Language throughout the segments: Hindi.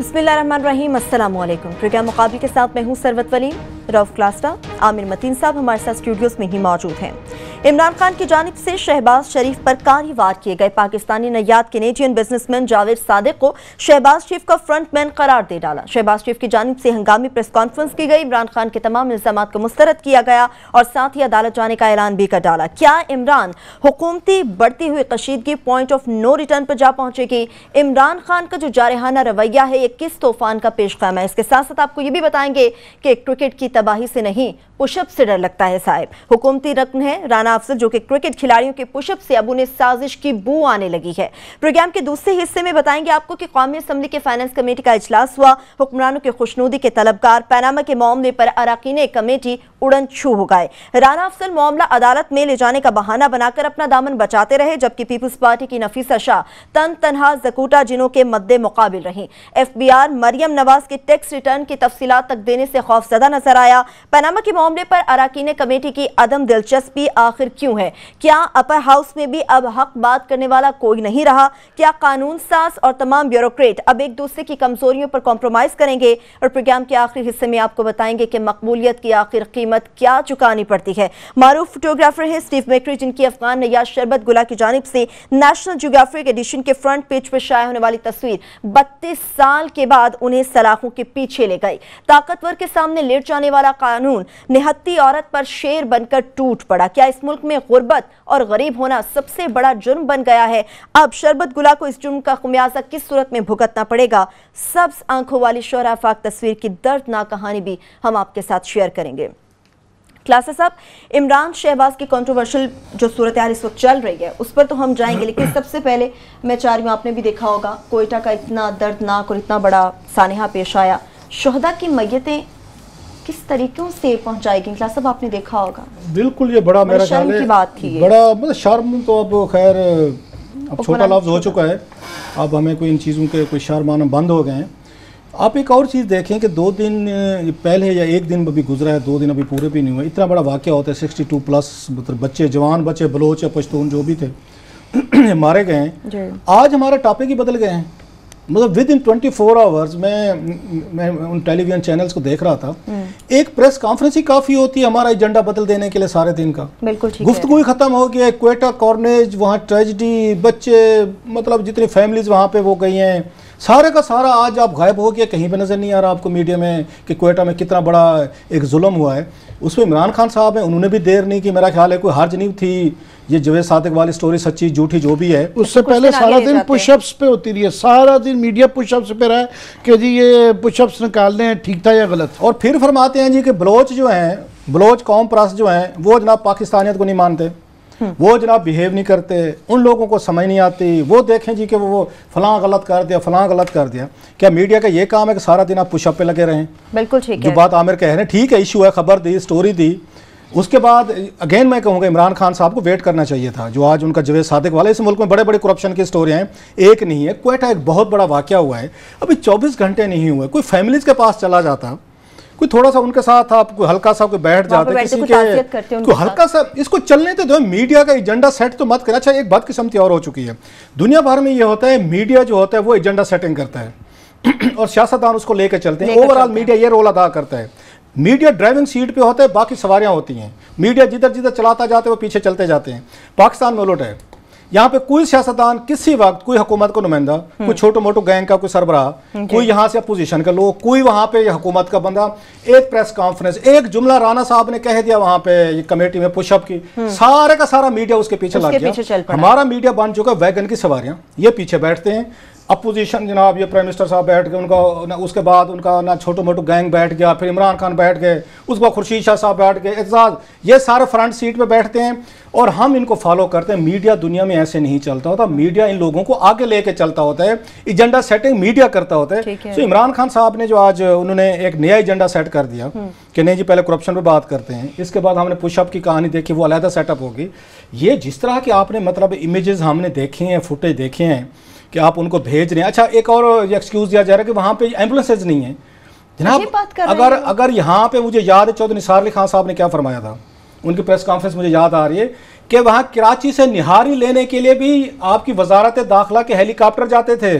बिस्मिल्लाहिर्रहमानिर्रहीम, अस्सलाम वालेकुम। प्रोग्राम मुकाबले के साथ मैं हूं सरवत वली। रऊफ क्लास्टा, आमिर मतीन साहब हमारे साथ स्टूडियोज में ही मौजूद हैं। इमरान खान की जानिब से शहबाज शरीफ पर कारी वार किए गए पाकिस्तानी नयाद कैनेडियन बिजनेसमैन जावेद सादिक को शहबाज शरीफ का फ्रंटमैन करार दे डाला। शहबाज शरीफ की जानिब से हंगामी प्रेस कॉन्फ्रेंस की गई। इमरान खान के तमाम इल्जाम को मुस्तरद किया गया और साथ ही अदालत जाने का ऐलान भी कर डाला। क्या इमरान हुकूमती बढ़ती हुई कशीदगी पॉइंट ऑफ नो रिटर्न पर जा पहुंचेगी? इमरान खान का जो जारहाना रवैया है ये किस तूफान का पेशगाम है? इसके साथ साथ आपको ये भी बताएंगे कि क्रिकेट की तबाही से नहीं पुशअप से डर लगता है साहिब। हुकूमती रकन है राना अफजल जो कि क्रिकेट खिलाड़ियों के पुशअप से अब उन्हें साजिश की बू आने लगी है। प्रोग्राम के दूसरे हिस्से में बताएंगे आपको कि कौमी असम्बली के फाइनेंस कमेटी का इजलास हुआ। हुक्मरानों की खुशनुदी के तलबगार पनामा के मामले पर अरकान कमेटी उड़न छू हो गए। राना अफजल मामला अदालत में ले जाने का बहाना बनाकर अपना दामन बचाते रहे, जबकि पीपल्स पार्टी की नफीसा शाह तनहा जकूटा जिनों के मद्दे मुकाबिल रही। FBI मरियम नवाज के टैक्स रिटर्न की तफसीलात तक देने से खौफजदा नजर आया। पनामा के मामले पर अरकान कमेटी की अदम दिलचस्पी आखिर क्यों है? क्या अपर हाउस में भी अब हक बात करने वाला कोई नहीं रहा? क्या कानून साज और तमाम ब्यूरोक्रेट अब एक दूसरे की कमजोरियों पर कॉम्प्रोमाइज करेंगे? और प्रोग्राम के आखिरी हिस्से में आपको बताएंगे कि मकबूलियत की आखिर कीमत क्या चुकानी पड़ती है। मारूफ फोटोग्राफर है स्टीव मैकरी, जिनकी अफगान नयाज शरबत गुला की जानिब से नेशनल ज्योग्राफिक एडिशन के फ्रंट पेज पर शाया होने वाली तस्वीर 32 साल के बाद उन्हें सलाखों के पीछे ले गई। ताकतवर के सामने लेट जाने वाला कानून निहत्ती औरत पर शेर बनकर टूट पड़ा। क्या इस मुल्क में गुर्बत और गरीब होना सबसे बड़ा जुर्म बन गया है? अब शरबत गुला को इस जुर्म का खुमियाजा किस सूरत में भुगतना पड़ेगा? सब्ज आंखों वाली शोहरा आफाक तस्वीर की दर्दनाक कहानी भी हम आपके साथ शेयर करेंगे। क्लासेस साहब, इमरान शहबाज की कंट्रोवर्शियल जो सूरत हाल इस वक्त चल रही है उस पर तो हम जाएंगे, लेकिन सबसे पहले मैं चाह रही हूँ, आपने भी देखा होगा कोयटा का इतना दर्दनाक और इतना बड़ा सानहा पेश आया। शोहदा की मैयतें किस तरीकों से पहुंचाई गई? क्लास साहब आपने देखा होगा। बिल्कुल, ये बड़ा मेरा ख्याल है बात थी, बड़ा मतलब शर्म तो अब खैर अब छोटा लफ्ज हो चुका है। अब हमें कोई इन चीज़ों के कोई शर्माना बंद हो गए हैं। आप एक और चीज़ देखें कि 2 दिन पहले या 1 दिन अभी गुजरा है, 2 दिन अभी पूरे भी नहीं हुए, इतना बड़ा वाक़या होता है। 62+ मतलब बच्चे, जवान बच्चे, बलोच या पश्तून जो भी थे मारे गए हैं। आज हमारे टॉपिक ही बदल गए हैं। मतलब विद इन 24 आवर्स मैं उन टेलीविजन चैनल्स को देख रहा था, एक प्रेस कॉन्फ्रेंस ही काफ़ी होती है हमारा एजेंडा बदल देने के लिए सारे दिन का। बिल्कुल ठीक, गुफ्तगू ही ख़त्म हो गया। क्वेटा कॉर्नेज, वहाँ ट्रेजिडी, बच्चे, मतलब जितनी फैमिलीज वहाँ पे वो गई हैं, सारे का सारा आज आप गायब हो गया। कहीं पे नज़र नहीं आ रहा आपको मीडिया में कि क्वेटा में कितना बड़ा एक जुल्म हुआ है। उसमें इमरान खान साहब हैं, उन्होंने भी देर नहीं की। मेरा ख्याल है कोई हर्ज नहीं थी। ये जावेद सादिक वाली स्टोरी सच्ची झूठी जो भी है, उससे पहले सारा दिन पुशअप्स पे होती रही है। सारा दिन मीडिया पुशअप्स पे रहा है कि जी ये पुशअप्स निकालने हैं, ठीक था या गलत। और फिर फरमाते हैं जी कि बलोच जो हैं, बलोच कौम परस्त जो हैं, वो जनाब पाकिस्तानियत को नहीं मानते, वो जनाब बिहेव नहीं करते, उन लोगों को समझ नहीं आती। वो देखें जी कि वो फलां गलत कर दिया, फलां गलत कर दिया। क्या मीडिया का ये काम है कि सारा दिन आप पुशअप पे लगे रहें? बिल्कुल ठीक है। जो बात आमिर कह रहे हैं ठीक है, इशू है, खबर दी, स्टोरी दी। उसके बाद अगेन मैं कहूँगा इमरान खान साहब को वेट करना चाहिए था। जो आज उनका जावेद सादिक वाला, इस मुल्क में बड़े बड़े करप्शन की स्टोरियाँ हैं, एक नहीं है। क्वेटा एक बहुत बड़ा वाक़या हुआ है, अभी 24 घंटे नहीं हुए। कोई फैमिलीज के पास चला जाता, कोई थोड़ा सा उनके साथ आप कोई हल्का सा कोई बैठ जाते, किसी के कोई हल्का सा इसको चलने तो दो। मीडिया का एजेंडा सेट तो मत करें। अच्छा, एक बात किस्मती और हो चुकी है, दुनिया भर में ये होता है, मीडिया जो होता है वो एजेंडा सेटिंग करता है और सियासतदान उसको लेकर चलते हैं। ओवरऑल मीडिया ये रोल अदा करता है। मीडिया ड्राइविंग सीट पे होता है, बाकी सवारियां होती हैं। मीडिया जिधर जिधर चलाता जाते हैं वो पीछे चलते जाते हैं। पाकिस्तान में उलट है, यहाँ पे कोई सियासतदान किसी वक्त, कोई हुकूमत का नुमाइंदा, कोई छोटो मोटो गैंग का कोई सरबराह, कोई यहाँ से अपोजिशन का लोग, कोई वहाँ पे हुकूमत का बंदा, एक प्रेस कॉन्फ्रेंस, एक जुमला राना साहब ने कह दिया वहाँ पे ये कमेटी में पुशअप की, सारे का सारा मीडिया उसके पीछे लग गया। हमारा मीडिया बन चुका वैगन की सवारियां, ये पीछे बैठते हैं। अपोजिशन जनाब, ये प्राइम मिनिस्टर साहब बैठ गए, उनका उसके बाद उनका ना छोटो मोटो गैंग बैठ गया, फिर इमरान खान बैठ गए, उसके बाद खुर्शीद शाह साहब बैठ गए, एजाज, ये सारे फ्रंट सीट पे बैठते हैं और हम इनको फॉलो करते हैं। मीडिया दुनिया में ऐसे नहीं चलता होता। मीडिया इन लोगों को आगे लेके चलता होता है, एजेंडा सेटिंग मीडिया करता होता है। तो इमरान खान साहब ने जो आज उन्होंने एक नया एजेंडा सेट कर दिया कि नहीं जी पहले करप्शन पे बात करते हैं, इसके बाद हमने पुशअप की कहानी देखी, वो अलहदा सेटअप होगी। ये जिस तरह की आपने मतलब इमेजेस हमने देखे हैं, फुटेज देखे हैं कि आप उनको भेज रहे हैं। अच्छा, एक और एक्सक्यूज दिया जा रहा है कि वहाँ पे एम्बुलेंसेज नहीं है जनाब। अगर यहाँ पे मुझे याद है चौधरी निसार अली खान साहब ने क्या फरमाया था, उनकी प्रेस कॉन्फ्रेंस मुझे याद आ रही है कि वहाँ कराची से निहारी लेने के लिए भी आपकी वजारत दाखिला के हेलीकॉप्टर जाते थे।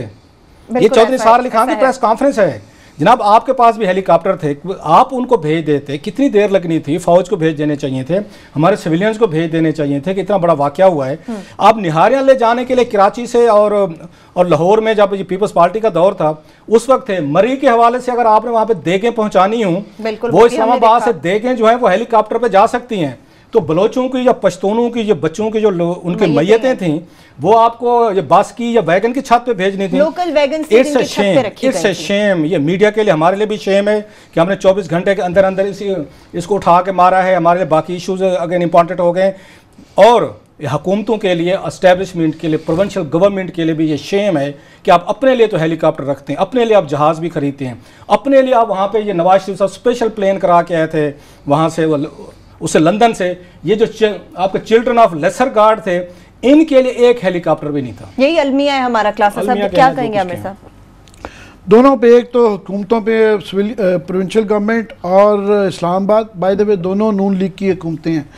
ये चौधरी सारा अली खान की प्रेस कॉन्फ्रेंस है। जनाब आपके पास भी हेलीकॉप्टर थे, आप उनको भेज देते, कितनी देर लगनी थी? फौज को भेज देने चाहिए थे, हमारे सिविलियंस को भेज देने चाहिए थे कि इतना बड़ा वाकया हुआ है। आप निहारियां ले जाने के लिए कराची से और लाहौर में जब ये पीपल्स पार्टी का दौर था उस वक्त थे, मरी के हवाले से अगर आपने वहां पे देगें पहुंचानी हो, वो इस्लामाबाद से देगें जो है वो हेलीकॉप्टर पे जा सकती हैं। तो बलोचों की या पश्तूनों की या बच्चों की जो उनकी मैयतें थी वो आपको ये बस की या वैगन की छत पे भेजनी थी। लोकल वैगन से इट्स ए शेम। ये मीडिया के लिए, हमारे लिए भी शेम है कि हमने 24 घंटे के अंदर अंदर इसको उठा के मारा है। हमारे लिए बाकी इश्यूज अगेन इंपॉर्टेंट हो गए, और हुकूमतों के लिए, एस्टेब्लिशमेंट के लिए, प्रोविंशियल गवर्नमेंट के लिए भी ये शेम है कि आप अपने लिए तो हेलीकॉप्टर रखते हैं, अपने लिए आप जहाज़ भी खरीदते हैं, अपने लिए आप वहाँ पे ये नवाज शरीफ साहब स्पेशल प्लेन करा के आए थे वहाँ से, उससे लंदन से। ये जो आपके चिल्ड्रन ऑफ लेसर गार्ड थे, इनके लिए एक हेलीकॉप्टर भी नहीं था। यही अलमिया है हमारा क्लास साहब, क्या कहेंगे आमिर साहब? दोनों पे, एक तो हुकूमतों पे प्रोविंशियल गवर्नमेंट और इस्लामाबाद, बाय द वे दोनों नून लीग की हुकूमतें हैं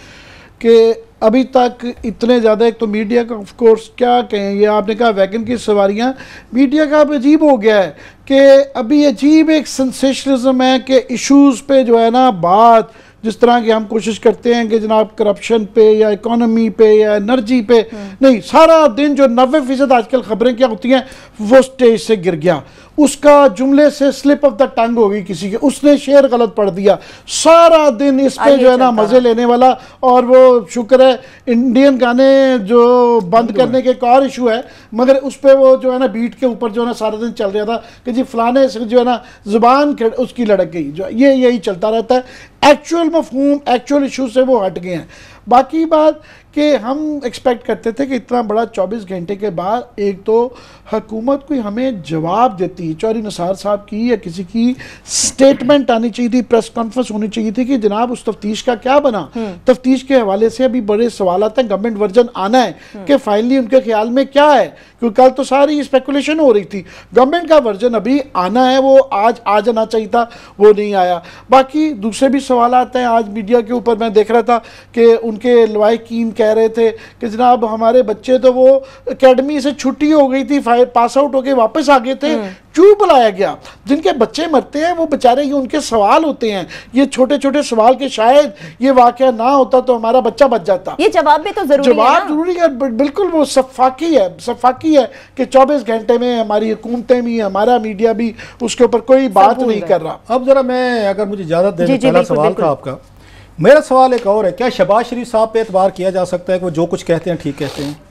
कि अभी तक इतने ज़्यादा, एक तो मीडिया का ऑफ कोर्स क्या कहें, ये आपने कहा वैगन की सवारियाँ, मीडिया का अब अजीब हो गया है कि अभी अजीब एक सेंसेशनलिज्म है कि इश्यूज़ पे जो है ना बात, जिस तरह की हम कोशिश करते हैं कि जनाब करप्शन पे या इकोनॉमी पे या एनर्जी पे, नहीं, सारा दिन जो 90% आजकल खबरें क्या होती हैं वो स्टेज से गिर गया, उसका जुमले से स्लिप ऑफ द टंग हो गई किसी के, उसने शेर गलत पढ़ दिया, सारा दिन इस पे जो है ना मजे लेने वाला। और वो शुक्र है इंडियन गाने जो बंद करने के एक और इशू है, मगर उस पर वो जो है ना बीट के ऊपर जो है ना सारा दिन चल रहा था कि जी फलाने से जो है ना जुबान उसकी लड़क गई, जो यही चलता रहता है। एक्चुअल मफहूम, एक्चुअल इशू से वो हट गए हैं। बाकी बात कि हम एक्सपेक्ट करते थे कि इतना बड़ा 24 घंटे के बाद एक तो हुकूमत कोई हमें जवाब देती, चौधरी निसार साहब की या किसी की स्टेटमेंट आनी चाहिए थी, प्रेस कॉन्फ्रेंस होनी चाहिए थी कि जनाब उस तफ्तीश का क्या बना। तफ्तीश के हवाले से अभी बड़े सवाल आते हैं, गवर्नमेंट वर्जन आना है कि फाइनली उनके ख्याल में क्या है, क्योंकि कल तो सारी स्पेकुलेशन हो रही थी, गवर्नमेंट का वर्जन अभी आना है, वो आज आ जाना चाहिए था, वो नहीं आया। बाकी दूसरे भी सवाल आते हैं, आज मीडिया के ऊपर मैं देख रहा था कि उनके लवाहिकीन कह रहे थे कि जनाब हमारे बच्चे तो वो एकेडमी से छुट्टी हो गई थी, पास आउट होके वापस आ गए थे, क्यों बुलाया गया? जिनके बच्चे मरते हैं वो बेचारे, ये उनके सवाल होते हैं, ये छोटे छोटे सवाल के शायद ये वाकया ना होता तो हमारा बच्चा बच जाता। ये जवाब भी तो जरूरी है, जवाब जरूरी है, बिल्कुल। वो सफाकी है कि 24 घंटे में हमारी हुकूमतें भी, हमारा मीडिया भी उसके ऊपर कोई बात नहीं कर रहा। अब जरा मैं, अगर मुझे इजाजत दें, पहला सवाल था आपका, मेरा सवाल एक और है, क्या शहबाज शरीफ साहब पे एतबार किया जा सकता है कि वो जो कुछ कहते हैं ठीक कहते हैं?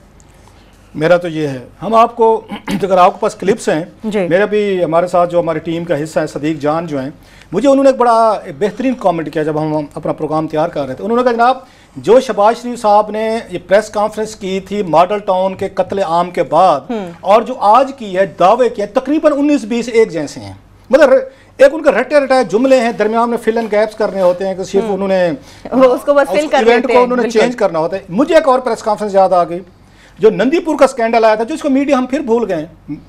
मेरा तो ये है। हम आपको, अगर आपके पास क्लिप्स हैं, मेरा भी, हमारे साथ जो हमारी टीम का हिस्सा है सदीक जान जो हैं, मुझे उन्होंने एक बड़ा बेहतरीन कमेंट किया जब हम अपना प्रोग्राम तैयार कर रहे थे। उन्होंने कहा जनाब जो शहबाज शरीफ साहब ने ये प्रेस कॉन्फ्रेंस की थी मॉडल टाउन के कत्ले आम के बाद और जो आज की है, दावे किए, तकरीबन 19-20 एक जैसे हैं। मतलब एक उनका रटे रटाए जुमले हैं, दरमियान में फिल एंड गैप्स करने होते हैं कि सिर्फ उन्होंने उसको बस फिल कर इवेंट को उन्होंने चेंज करना होता है। मुझे एक और प्रेस कॉन्फ्रेंस याद आ गई, जो नंदीपुर का स्कैंडल आया था, जिसको मीडिया हम फिर भूल गए।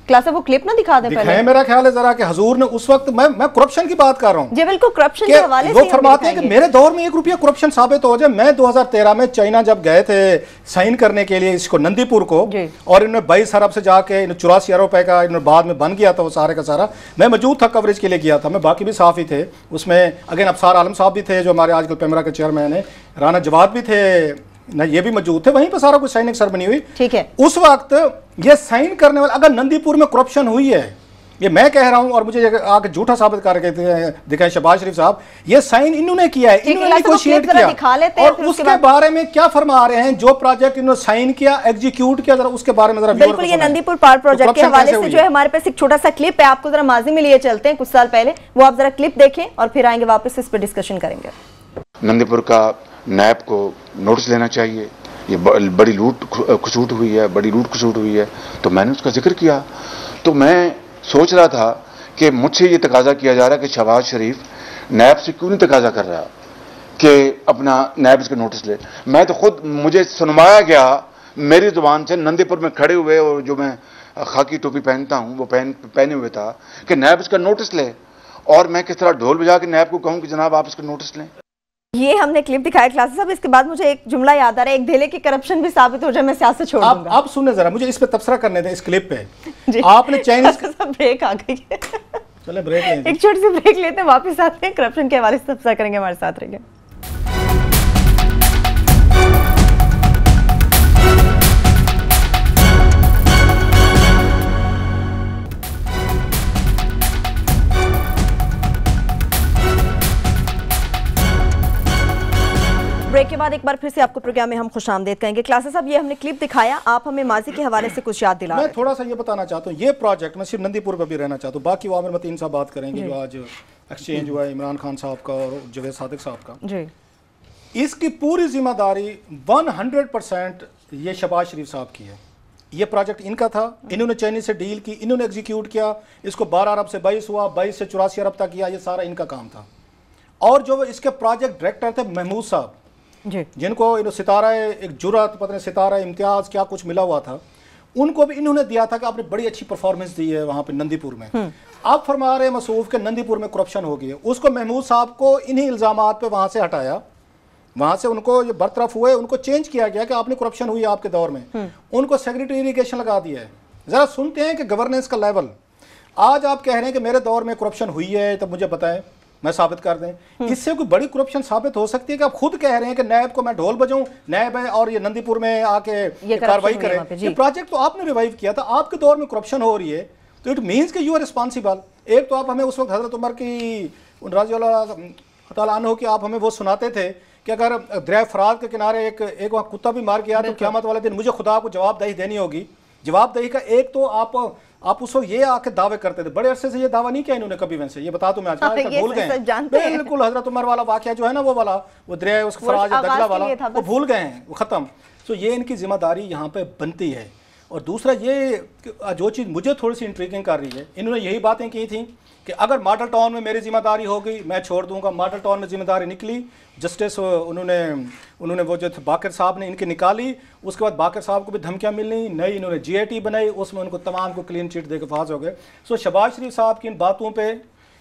क्लास वो क्लिप ना दिखा दे पहले। मेरा ख्याल है जरा कि हुजूर ने उस वक्त, मैं करप्शन की बात कर रहा हूं, जी बिल्कुल, करप्शन के हवाले से वो फरमाते हैं कि मेरे दौर में 1 रुपया करप्शन साबित हो जाए। मैं 2013 में चाइना जब गए थे साइन करने के लिए इसको, नंदीपुर को, और इन्होंने 22 अरब से जाके 84 अरब रुपए का इन्होंने बाद में बन गया था वो सारे का सारा। मैं मौजूद था, कवरेज के लिए किया था मैं, बाकी भी साफी थे उसमें, अगेन अफसार आलम साहब भी थे जो हमारे आजकल पेमरा के चेयरमैन है, राना जवाद भी थे ना, ये भी मौजूद थे, वहीं पर सारा कुछ साइनिंग सेरेमनी हुई। ठीक है, उस वक्त ये साइन करने वाले, अगर नंदीपुर में करप्शन हुई है, ये मैं कह रहा हूं और मुझे आके झूठा साबित करके दिखाए शहबाज शरीफ साहब, ये साइन इन्होंने किया है, इन्होंने नेगोशिएट किया, और उसके बारे में क्या फरमा रहे हैं, जो प्रोजेक्ट इन्होंने साइन किया, एग्जीक्यूट किया, जरा उसके बारे में जरा बिल्कुल। ये नंदीपुर पावर प्रोजेक्ट के हवाले से जो है हमारे पास एक छोटा सा क्लिप है, आपको जरा माजी में लिए चलते हैं कुछ साल पहले, वो आप जरा क्लिप देखें और फिर आएंगे वापस इस पर डिस्कशन करेंगे। नंदीपुर का नैब को नोटिस लेना चाहिए, ये बड़ी लूट खसूट हुई है, बड़ी लूट खसूट हुई है, तो मैंने उसका जिक्र किया। तो मैं सोच रहा था कि मुझसे ये तकाजा किया जा रहा है कि शहबाज शरीफ नैब से क्यों नहीं तकाजा कर रहा कि अपना नैब इसका नोटिस ले। मैं तो खुद, मुझे सुनवाया गया मेरी जुबान से, नंदीपुर में खड़े हुए, और जो मैं खाकी टोपी पहनता हूँ वो पहने हुए था, कि नैब इसका नोटिस ले, और मैं किस तरह ढोल बजा के नैब को कहूँ कि जनाब आप इसका नोटिस लें। ये हमने क्लिप दिखाया क्लासेस। अब इसके बाद मुझे एक जुमला याद आ रहा है, एक धेले की करप्शन भी साबित हो जाए मैं सियासत छोड़ दूंगा। आप सुनने जरा, मुझे इस पे तबसरा करने दें, इस क्लिप पे। आपने चाइनीज ब्रेक आ गई है, चले ब्रेक लें, एक छोटी सी ब्रेक लेते हैं, वापस आते हैं, करप्शन के हवाले से तबसरा करेंगे, हमारे साथ रहिए। ब्रेक के बाद एक बार फिर से आपको प्रोग्राम में हम खुशामदीद कहेंगे। क्लासेस अब ये हमने क्लिप दिखाया, आप हमें माजी के हवाले से कुछ याद दिला। मैं थोड़ा सा ये बताना चाहता हूँ, ये प्रोजेक्ट मैं सिर्फ नंदीपुर पर भी रहना चाहता हूँ, बाकी वो आमिर मतीन साहब बात करेंगे जो आज एक्सचेंज हुआ है इमरान खान साहब का और जवेद सादिक साहब का जी। इसकी पूरी जिम्मेदारी 100% ये शहबाज शरीफ साहब की है। ये प्रोजेक्ट इनका था, इन्होंने चाइनीज से डील की, इन्होंने एग्जीक्यूट किया, इसको 12 अरब से 22 हुआ, 22 से 84 अरब तक किया, ये सारा इनका काम था। और जो इसके प्रोजेक्ट डायरेक्टर थे महमूद साहब, जिनको सितारा एक जुर्रत, पता नहीं सितारा इम्तियाज क्या कुछ मिला हुआ था, उनको भी इन्होंने दिया था कि आपने बड़ी अच्छी परफॉर्मेंस दी है वहाँ पे नंदीपुर में। अब फरमा रहे मसूफ के नंदीपुर में करप्शन हो गई है, उसको महमूद साहब को इन्हीं इल्ज़ामात पे वहाँ से हटाया, वहाँ से उनको ये बरतरफ हुए, उनको चेंज किया गया कि आपने करप्शन हुई है आपके दौर में, उनको सेक्रेटरी इरिगेशन लगा दिया है। ज़रा सुनते हैं कि गवर्नेंस का लेवल। आज आप कह रहे हैं कि मेरे दौर में करप्शन हुई है, तब मुझे बताएं, मैं साबित कर दें। इससे कोई बड़ी करप्शन साबित हो सकती है कि आप खुद कह रहे हैं कि नैब को मैं ढोल बजाऊं, नैब है और ये नंदीपुर में आके कार्रवाई करें। ये प्रोजेक्ट तो आपने रिवाइव किया था, आपके दौर में करप्शन हो रही है, तो इट मीन्स कि यू आर रिस्पॉन्सिबल। एक तो आप हमें उस वक्त हजरत उमर की रज़ी अल्लाह अन्हु की आप हमें वो सुनाते थे कि अगर दरिया फरात के किनारे एक वहाँ कुत्ता भी मार गया तो क़यामत वाले दिन मुझे खुदा को जवाबदेही देनी होगी। जवाबदेही का एक तो आप उस वक्त ये आके दावे करते थे, बड़े अरसे से ये दावा नहीं किया इन्होंने कभी वैसे, ये बता तो मैं आज भूल गए बिल्कुल। हजरत उमर वाला वाकया जो है ना, वो वाला वो दरिया उसका फराज दगला वाला वो भूल गए हैं, वो खत्म। तो ये इनकी जिम्मेदारी यहाँ पे बनती है। और दूसरा ये जो चीज़ मुझे थोड़ी सी इंट्रीगिंग कर रही है, इन्होंने यही बातें की थी कि अगर मॉडल टाउन में मेरी जिम्मेदारी होगी मैं छोड़ दूंगा। मॉडल टाउन में जिम्मेदारी निकली, जस्टिस उन्होंने वो जो बाकर साहब ने इनकी निकाली, उसके बाद बाकर साहब को भी धमकियां मिलनी, नई इन्होंने GIT बनाई, उसमें उनको तमाम को क्लीन चिट देकर फाज हो गए। सो शहबाज शरीफ साहब की इन बातों पे,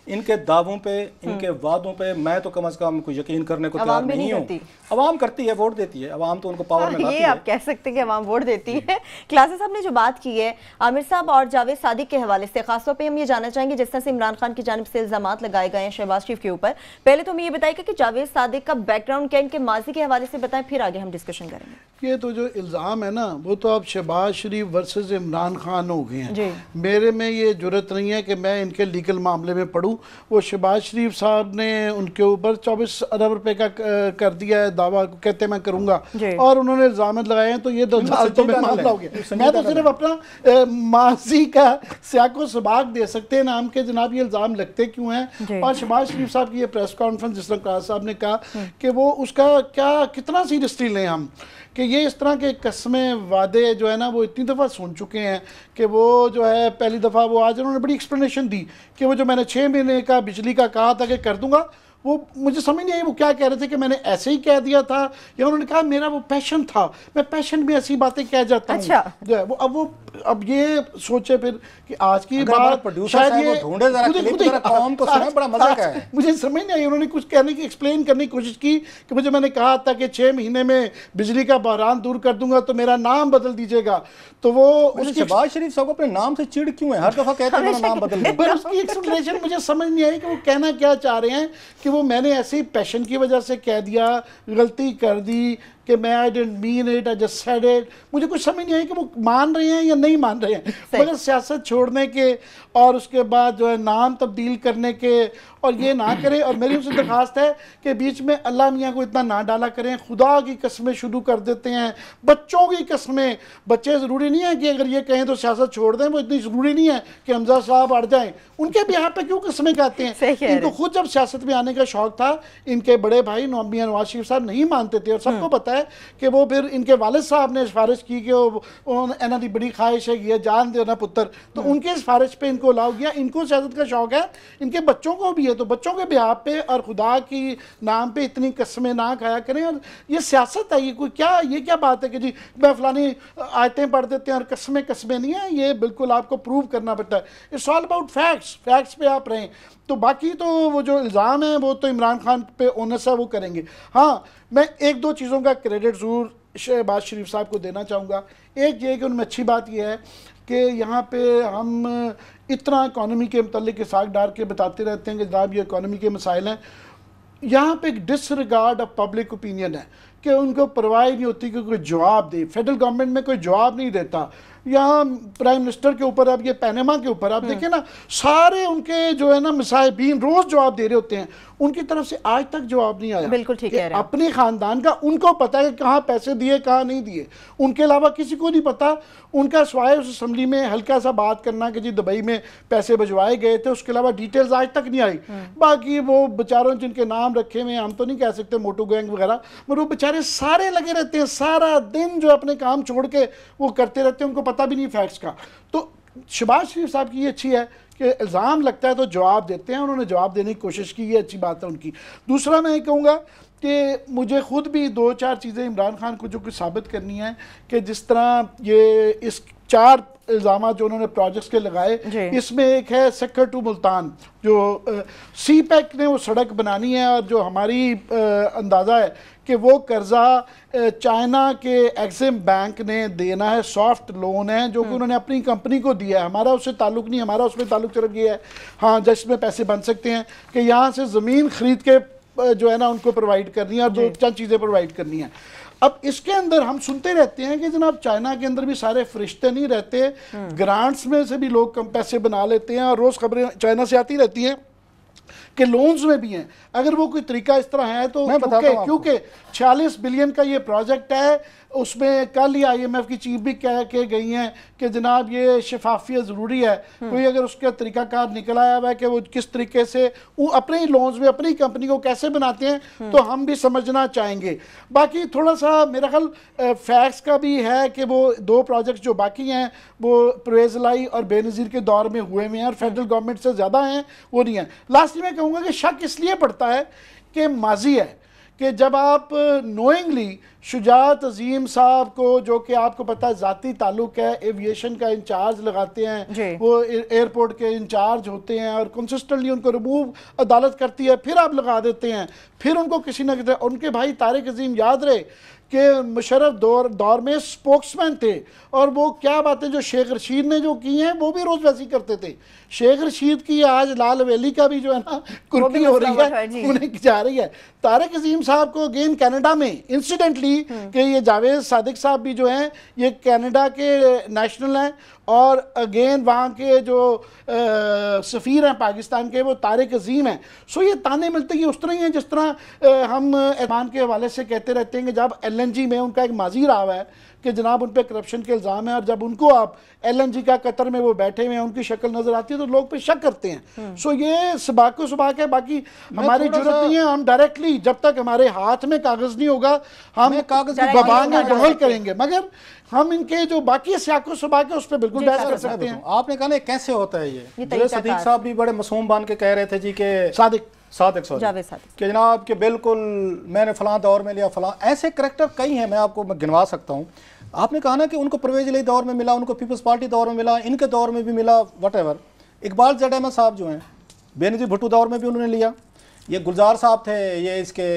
इनके दावों पे, इनके वादों पे मैं तो कम से कम कोई यकीन करने को तैयार नहीं हूँ। अवाम करती है, वोट देती है, अवाम तो उनको पावर में लाती है। ये आप कह सकते हैं कि अवाम वोट देती है। क्लासेस साहब ने जो बात की है आमिर साहब और जावेद सादिक के हवाले से, खासतौर पे हम ये जानना चाहेंगे जिस तरह से इमरान खान की जानिब से इल्जामात लगाए गए हैं शहबाज शरीफ के ऊपर, पहले तो हमें ये बताइएगा कि जावेद सादिक का बैकग्राउंड क्या, इनके माजी के हवाले से बताएं, फिर आगे हम डिस्कशन करेंगे। ये तो जो इल्ज़ाम है ना, वो तो अब शहबाज शरीफ वर्सेस इमरान खान हो गए हैं। मेरे में ये जुर्रत नहीं है कि मैं इनके लीगल मामले में पढ़ूँ। वो शहबाज शरीफ साहब ने उनके ऊपर 24 अरब रुपए का कर दिया है दावा, कहते मैं करूंगा, और उन्होंने इल्जाम लगाए हैं, तो ये तो अदालतों में मामला हो गया। मैं तो सिर्फ अपना माजी का सियाको सबाक दे सकते हैं नाम के जनाब ये इल्जाम लगते क्यों हैं। और शहबाज शरीफ साहब की ये प्रेस कॉन्फ्रेंस जिस तरह काज साहब ने कहा कि वो उसका कितना सीरियसली लें हम, कि ये इस तरह के कस्में वादे जो है ना वो इतनी दफ़ा सुन चुके हैं कि वो जो है पहली दफ़ा वो आज उन्होंने बड़ी एक्सप्लेनेशन दी कि वो जो मैंने 6 महीने का बिजली का कहा था कि कर दूंगा, वो मुझे समझ नहीं आई वो क्या कह रहे थे कि मैंने ऐसे ही कह दिया था, या उन्होंने कहा मेरा वो पैशन था, मैं पैशन में ऐसी बातें कह जाता हूँ। वो अब ये सोचे फिर कि आज की बात शायद ये बड़ा मजा का है, मुझे समझ नहीं आई। उन्होंने कुछ कहने की एक्सप्लेन करने की कोशिश की कि मुझे मैंने कहा था कि 6 महीने में बिजली का बहरान दूर कर दूंगा तो मेरा नाम बदल दीजिएगा। तो वो शहबाज शरीफ साहब अपने नाम से चिड़ क्यों है, हर दफा कहते हैं मेरा नाम बदल दीजिए। उसकी एक्सप्लेनेशन मुझे समझ नहीं आई कि वो कहना क्या चाह रहे हैं, कि वो मैंने ऐसे ही पैशन की वजह से कह दिया, गलती कर दी कि मैं I didn't mean it, I just said it. मुझे कुछ समझ नहीं आई कि वो मान रहे हैं या नहीं मान रहे हैं। मगर सियासत छोड़ने के और उसके बाद जो है नाम तब्दील करने के, और ये ना करें। और मेरी उनसे दरख्वास्त है कि बीच में अल्लाह मियाँ को इतना ना डाला करें। खुदा की कस्में शुरू कर देते हैं, बच्चों की कस्में। बच्चे ज़रूरी नहीं है कि अगर ये कहें तो सियासत छोड़ दें, वो इतनी ज़रूरी नहीं है कि हमजा साहब अड़ जाएँ। उनके भी यहाँ पे क्यों कस्में खाते हैं? इनको खुद जब सियासत में आने का शौक था, इनके बड़े भाई मियां नवाज शरीफ साहब नहीं मानते थे, और सबको पता है कि वो फिर इनके वालिद साहब ने सिफारिश की कि इन्हों की बड़ी ख्वाहिश है ये जान देना पुत्र, तो उनके सिफारिश पे इनको अलाउ किया। इनको सियासत का शौक है, इनके बच्चों को भी है, तो बच्चों के बिहार पे और खुदा की नाम पे इतनी कस्में ना खाया करें। और ये सियासत है, ये कोई क्या, ये क्या बात है कि जी मैं फलानी आयतें पढ़ देते हैं और कस्में नहीं है। ये बिल्कुल आपको प्रूव करना पड़ता है। It's all about facts, facts पे आप रहें। तो बाकी तो वो जो इल्ज़ाम है वो तो इमरान खान पे ओनस है, वो करेंगे। हाँ, मैं एक दो चीज़ों का क्रेडिट ज़रूर शहबाज शरीफ साहब को देना चाहूँगा। एक ये कि उनमें अच्छी बात यह है कि यहाँ पे हम इतना इकॉनमी के मतलब के साथ डाल के बताते रहते हैं कि जनाब ये इकॉनमी के मसाइल हैं। यहाँ पे एक डिसरिगार्ड ऑफ पब्लिक ओपिनियन है कि उनको परवाह नहीं होती कि कोई जवाब दे। फेडरल गवर्नमेंट में कोई जवाब नहीं देता। यहाँ प्राइम मिनिस्टर के ऊपर, अब ये पैनामा के ऊपर आप देखिए ना, सारे उनके जो है ना मुसाहिबीन रोज जवाब दे रहे होते हैं, उनकी तरफ से आज तक जवाब नहीं आया। बिल्कुल ठीक है। अपने खानदान का उनको पता है कहाँ पैसे दिए कहाँ नहीं दिए, उनके अलावा किसी को नहीं पता। उनका स्वाय उस असम्बली में हल्का सा बात करना कि जी दुबई में पैसे भिजवाए गए थे, उसके अलावा डिटेल्स आज तक नहीं आई। बाकी वो बेचारों जिनके नाम रखे हुए हम तो नहीं कह सकते, मोटू गैंग वगैरह, मगर वो बेचारे सारे लगे रहते हैं सारा दिन, जो अपने काम छोड़ के वो करते रहते हैं, उनको पता भी नहीं फैक्ट्स का। तो शहबाज शरीफ साहब की ये अच्छी है कि इल्ज़ाम लगता है तो जवाब देते हैं, उन्होंने जवाब देने की कोशिश की, ये अच्छी बात है उनकी। दूसरा मैं ये कहूँगा कि मुझे ख़ुद भी दो चार चीज़ें इमरान खान को जो कुछ साबित करनी है कि जिस तरह ये इस 4 इल्ज़ाम जो उन्होंने प्रोजेक्ट्स के लगाए, इसमें एक है सक्कर टू मुल्तान, जो सी पैक ने वो सड़क बनानी है, और जो हमारी अंदाज़ा है कि वो कर्जा चाइना के एक्सिम बैंक ने देना है, सॉफ्ट लोन है जो कि उन्होंने अपनी कंपनी को दिया है। हमारा उससे ताल्लुक़ नहीं, हमारा उसमें ताल्लुक़ सिर्फ ये है हाँ जिसमें पैसे बन सकते हैं कि यहाँ से ज़मीन खरीद के जो है ना उनको प्रोवाइड करनी है और दो चार चीज़ें प्रोवाइड करनी है। अब इसके अंदर हम सुनते रहते हैं कि जनाब चाइना के अंदर भी सारे फरिश्ते नहीं रहते, ग्रांट्स में से भी लोग कम पैसे बना लेते हैं, और रोज़ खबरें चाइना से आती रहती हैं कि लोन्स में भी हैं। अगर वो कोई तरीका इस तरह है तो क्योंकि 46 बिलियन का ये प्रोजेक्ट है, उसमें कल ही IMF की चीफ भी कह के गई हैं कि जनाब ये शफाफियत ज़रूरी है। कोई अगर उसका तरीकाकार निकल आया हुआ है कि वो किस तरीके से वो अपने ही लोन्स में अपनी कंपनी को कैसे बनाते हैं तो हम भी समझना चाहेंगे। बाकी थोड़ा सा मेरा ख्याल फैक्ट्स का भी है कि वो 2 प्रोजेक्ट्स जो बाकी हैं वो परवेज़ लाई और बेनज़ीर के दौर में हुए हैं और फेडरल गवर्नमेंट से ज़्यादा हैं, वो नहीं है। लास्ट में कहूँगा कि शक इसलिए पड़ता है कि माजी है कि जब आप नोइंगली शुजात अजीम साहब को, जो कि आपको पता है ज़ाती ताल्लुक है, एविएशन का इंचार्ज लगाते हैं, वो एयरपोर्ट के इंचार्ज होते हैं और कंसिस्टेंटली उनको रिमूव अदालत करती है, फिर आप लगा देते हैं, फिर उनको किसी न किसी, उनके भाई तारिक अजीम याद रहे कि मुशर्रफ दौर में स्पोक्समैन थे, और वो क्या बातें जो शेख रशीद ने जो की हैं वो भी रोज़ वैसी करते थे। शेख रशीद की आज लाल हवेली का भी जो है ना कुर्की हो रही है, उन्हें जा रही है। तारिक अजीम साहब को अगेन कनाडा में इंसिडेंटली कि ये जावेद सादिक साहब भी जो हैं ये कनाडा के नेशनल हैं, और अगेन वहाँ के जो सफ़ीर हैं पाकिस्तान के वो तारिक अजीम हैं। सो ये ताने मिलते हैं, उस तरह ही हैं जिस तरह हम ईमान के हवाले से कहते रहते हैं कि जब LNG में उनका एक माजी रहा हुआ है कि जनाब उन पर करप्शन के इल्ज़ाम है, और जब उनको आप LNG का कतर में वो बैठे हुए हैं उनकी शक्ल नज़र आती है तो लोग पे शक करते हैं। सो ये सबाको सबाक है। बाकी हमारी जरूरत नहीं है, हम डायरेक्टली जब तक हमारे हाथ में कागज़ नहीं होगा हम कागज़ बबांगे डोल करेंगे, मगर हम इनके जो बाकी सियाको सबाक है उस पर बिल्कुल बहस कर सकते हैं। आपने कहा ना कैसे होता है ये सदीक साहब भी बड़े मासूम बन के कह रहे थे जी के सादिक कि जनाब के बिल्कुल मैंने फलां दौर में लिया, फलां ऐसे करैक्टर कई हैं, मैं आपको गिनवा सकता हूँ। आपने कहा ना कि उनको परवेज़ इलाही दौर में मिला, उनको पीपल्स पार्टी दौर में मिला, इनके दौर में भी मिला, वट इकबाल जट अहमद साहब जो हैं बेनज़ीर भुट्टो दौर में भी उन्होंने लिया। ये गुलजार साहब थे, ये इसके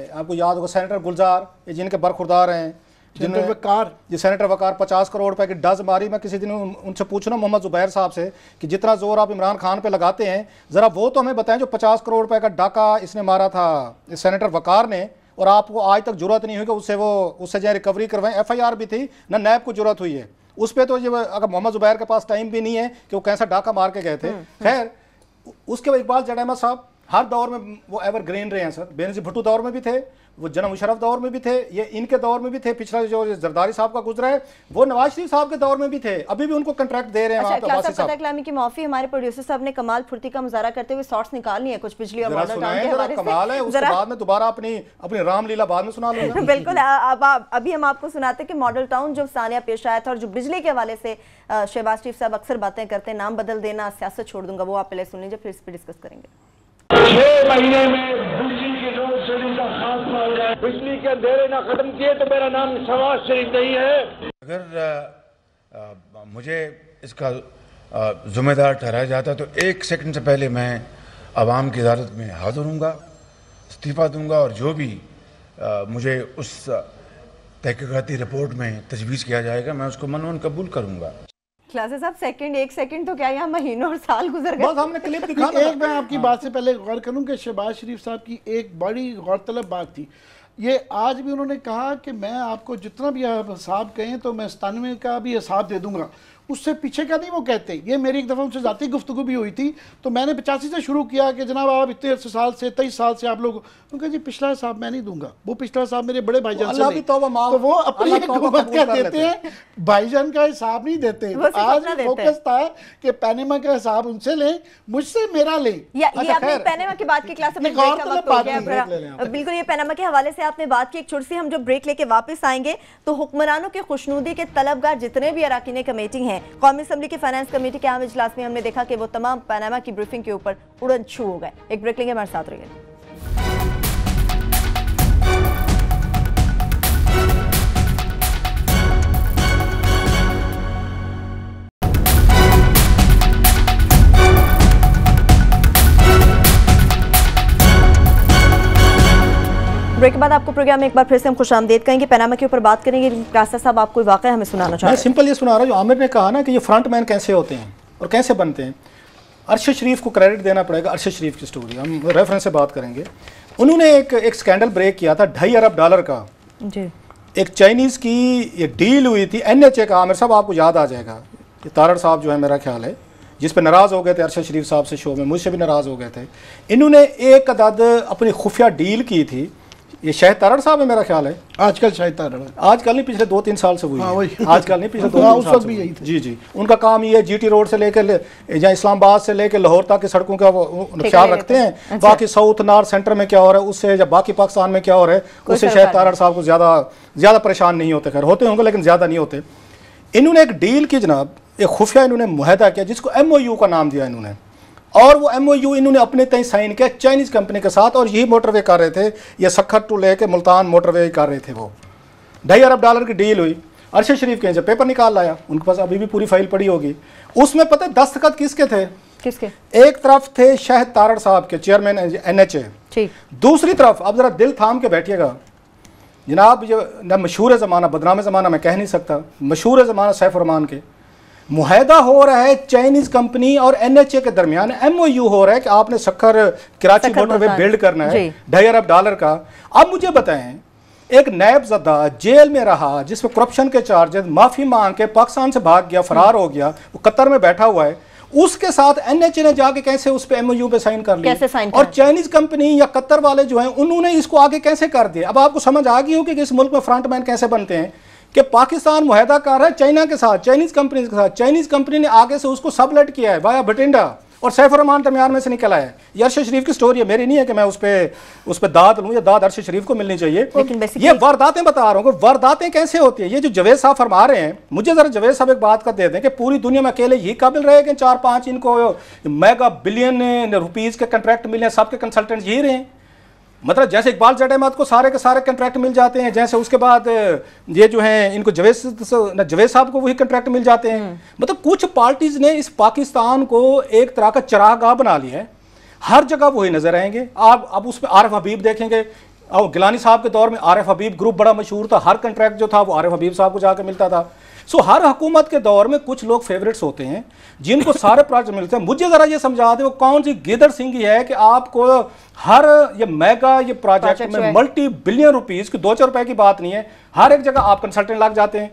आपको याद होगा सेनेटर गुलजार, ये जिनके बरखुरदार हैं, सेनेटर वकार, जी सेनेटर वकार 50 करोड़ रुपए की डज मारी। मैं किसी दिन उनसे पूछूं ना मोहम्मद जुबैर साहब से कि जितना जोर आप इमरान खान पे लगाते हैं ज़रा वो तो हमें बताएं जो 50 करोड़ रुपए का डाका इसने मारा था इस सेनेटर वकार ने, और आपको आज तक जरूरत नहीं हुई कि उससे जो रिकवरी करवाएं। FIR भी थी ना, नैब को जरूरत हुई है उस पर। तो ये अगर मोहम्मद जुबैर के पास टाइम भी नहीं है कि वो कैसा डाका मार के गए थे। खैर उसके बाद इकबाल जट अहमद साहब हर दौर में वो एवरग्रीन रहे हैं सर। बेनज़ीर भुट्टो दौर में भी थे, वो जना मुशर्रफ दौर में भी थे, ये इनके दौर में भी थे, पिछला जो जरदारी साहब का गुजरा है वो नवाज शरीफ साहब के दौर में भी थे, अभी भी उनको कॉन्ट्रैक्ट दे रहे हैं। कलामी की माफी, हमारे प्रोड्यूसर साहब ने कमाल फुर्ती का मुजाहरा करते हुए शॉर्ट्स निकालनी है कुछ बिजली और मॉडल टाउन के हवाले से। कमाल है, उसके बाद में दोबारा अपनी रामलीला बाद में सुना लूंगा। बिल्कुल, अभी हम आपको सुनाते कि मॉडल टाउन जो सानिया पेश आया था और जो बिजली के हवाले से शहबाज शरीफ साहब अक्सर बातें करते हैं, नाम बदल देना, सियासत छोड़ दूंगा, वो आप पहले सुन लीजिए, फिर इस पर डिस्कस करेंगे। 6 महीने में बिजली की लोड शेडिंग का खात्मा हो जाए, बिजली के अंधेरे ना खत्म किए तो मेरा नाम शहबाज शरीफ नहीं है। अगर मुझे इसका जिम्मेदार ठहराया जाता तो 1 सेकंड से पहले मैं आवाम की अदालत में हाजिर हूँगा, इस्तीफ़ा दूँगा और जो भी मुझे उस तहकीकाती रिपोर्ट में तजवीज़ किया जाएगा मैं उसको मनोन कबूल करूँगा। क्लासेस साहब एक सेकंड तो क्या यहाँ महीनों और साल गुजर गए। बस हमने क्लिप दिखा। एक मैं आपकी बात से पहले गौर करूं कि शहबाज शरीफ साहब की एक बड़ी गौरतलब बात थी, ये आज भी उन्होंने कहा कि मैं आपको जितना भी हिसाब कहें तो मैं 97 का भी हिसाब दे दूंगा। उससे पीछे क्या नहीं वो कहते। ये मेरी एक दफ़ा उनसे ज़ाती गुफ्तगू भी हुई थी, तो मैंने 85 से शुरू किया कि जनाब आप इतने साल से 23 साल से आप लोग, उनका जी पिछला हिसाब मैं नहीं दूंगा, वो पिछला हिसाब मेरे बड़े भाईजान से नहीं। तो वो अपनी हुकूमत क्या देते हैं, भाईजान का हिसाब नहीं देते। आज फोकस था कि पैनामा का हिसाब उनसे लें, मुझसे मेरा लें। आपने पैनामा की बात की क्लास में बिल्कुल, ये पैनामा के हवाले से आपने बात की। एक छोटी सी हम जो ब्रेक लेके वापस आएंगे तो हुक्मरानों के खुशनुदी के तलबगार जितने भी अरकान कमेटी हैं, कौमी असम्बली की फाइनेंस कमेटी के आम इजलास में हमने देखा कि वो तमाम पैनामा की ब्रीफिंग के ऊपर उड़न छू हो गए। एक ब्रेक लेंगे, हमारे साथ रहिए। ब्रेक के बाद आपको प्रोग्राम में एक बार फिर से हम खुशामदीद कहेंगे। पैनामा के ऊपर बात करेंगे। क्लासा साहब आप कोई वाकया हमें सुनाना चाहते हैं? मैं सिंपल ये सुना रहा हूँ, जो आमिर ने कहा ना कि ये फ्रंट मैन कैसे होते हैं और कैसे बनते हैं। अरशद शरीफ को क्रेडिट देना पड़ेगा। अरशद शरीफ की स्टोरी हम रेफरेंस से बात करेंगे। उन्होंने एक स्कैंडल ब्रेक किया था $2.5 अरब का जी। एक चाइनीज़ की ये डील हुई थी NHA का। आमिर साहब आपको याद आ जाएगा, ये तारड़ साहब जो है मेरा ख्याल है जिस पे नाराज़ हो गए थे अरशद शरीफ साहब से शो में, मुझसे भी नाराज़ हो गए थे। इन्होंने एक अदद अपनी खुफिया डील की थी। ये शाहिद तारड़ साहब है मेरा ख्याल है, आजकल शाहिद तारड़, आजकल नहीं पिछले 2-3 साल से हुई है। आजकल नहीं पिछले 2-3 साल से यही जी जी। उनका काम ये है GT रोड से लेकर या इस्लामाबाद से लेकर लाहौर तक की सड़कों का ख्याल रखते हैं। अच्छा। बाकी साउथ नॉर्थ सेंटर में क्या हो रहा है उससे, या बाकी पाकिस्तान में क्या हो रहा है उससे शाहिद तारड़ साहब को ज़्यादा परेशान नहीं होते। खैर होते होंगे लेकिन ज़्यादा नहीं होते। इन्होंने एक डील की जनाब, एक खुफिया इन्होंने मुआहदा किया जिसको MOU का नाम दिया इन्होंने, और वो MOU इन्होंने अपने तय साइन किया चाइनीज़ कंपनी के साथ, और यही मोटरवे कर रहे थे। ये सखर टू लेके मुल्तान मोटरवे कर रहे थे। वो $2.5 अरब की डील हुई। अरशद शरीफ के पेपर निकाल लाया, उनके पास अभी भी पूरी फाइल पड़ी होगी। उसमें पता है दस्तखत किसके थे? किसके? एक तरफ थे शाहिद तारड़ साहब के, चेयरमैन NHA। दूसरी तरफ, अब जरा दिल थाम के बैठिएगा जनाब, ये न मशहूर ज़माना बदनाम ज़माना मैं कह नहीं सकता, मशहूर ज़माना सैफ रहमान के मुआहदा हो रहा है चाइनीज़ कंपनी और NHA के दरमियान। MOU हो रहा है कि आपने सखर कराची मोटरवे बिल्ड करना है $2.5 अरब का। अब मुझे बताएं, एक नैबज़दा जेल में रहा जिसमें करप्शन के चार्जेस, माफ़ी मांग के पाकिस्तान से भाग गया, फरार हो गया, वो कतर में बैठा हुआ है, उसके साथ NHA ने जाके कैसे उस पे MOU पे साइन कर लिया, और चाइनीज़ कंपनी या कतर वाले जो हैं उन्होंने इसको आगे कैसे कर दिया। अब आपको समझ आ गई हो कि इस मुल्क में फ्रंटमैन कैसे बनते हैं कि पाकिस्तान मुआहदा कर रहा है चाइना के साथ, चाइनीज़ कंपनी के साथ, चाइनीज़ कंपनी ने आगे से उसको सबलेट किया है वाया भटिंडा, और सैफ रहमान दरमियान में से निकला है। ये अरशद शरीफ की स्टोरी है, मेरी नहीं है कि मैं उस पर दाद लूँ, या दाद अरशद शरीफ को मिलनी चाहिए। ये वारदातें बता रहा हूँ कि वारदातें कैसे होती है। ये जो जवेद साहब फरमा रहे हैं, मुझे ज़रा जवेद साहब एक बात कर दे दें कि पूरी दुनिया में अकेले यही काबिल रहे कि 4-5 इनको मेगा बिलियन रुपीज़ के कंट्रैक्ट मिले, सबके कंसल्टेंट यही रहे। मतलब जैसे इकबाल जट अहमद को सारे के सारे कंट्रैक्ट मिल जाते हैं, जैसे उसके बाद ये जो हैं इनको जवेद साहब को वही कंट्रैक्ट मिल जाते हैं। मतलब कुछ पार्टीज ने इस पाकिस्तान को एक तरह का चरागाह बना लिया है, हर जगह वही नजर आएंगे। आप अब उसमें आरिफ हबीब देखेंगे, और गिलानी साहब के दौर में आरिफ हबीब ग्रुप बड़ा मशहूर था, हर कंट्रैक्ट जो था वो आरिफ हबीब साहब को जाकर मिलता था। सो हर हुकूमत के दौर में कुछ लोग फेवरेट्स होते हैं जिनको सारे प्रोजेक्ट मिलते हैं। मुझे ज़रा ये समझा दें वो कौन सी गिदड़ सिंगी है कि आपको हर ये मेगा ये प्रोजेक्ट में मल्टी बिलियन रुपीज़ की 2-4 रुपए की बात नहीं है, हर एक जगह आप कंसल्टेंट लग जाते हैं।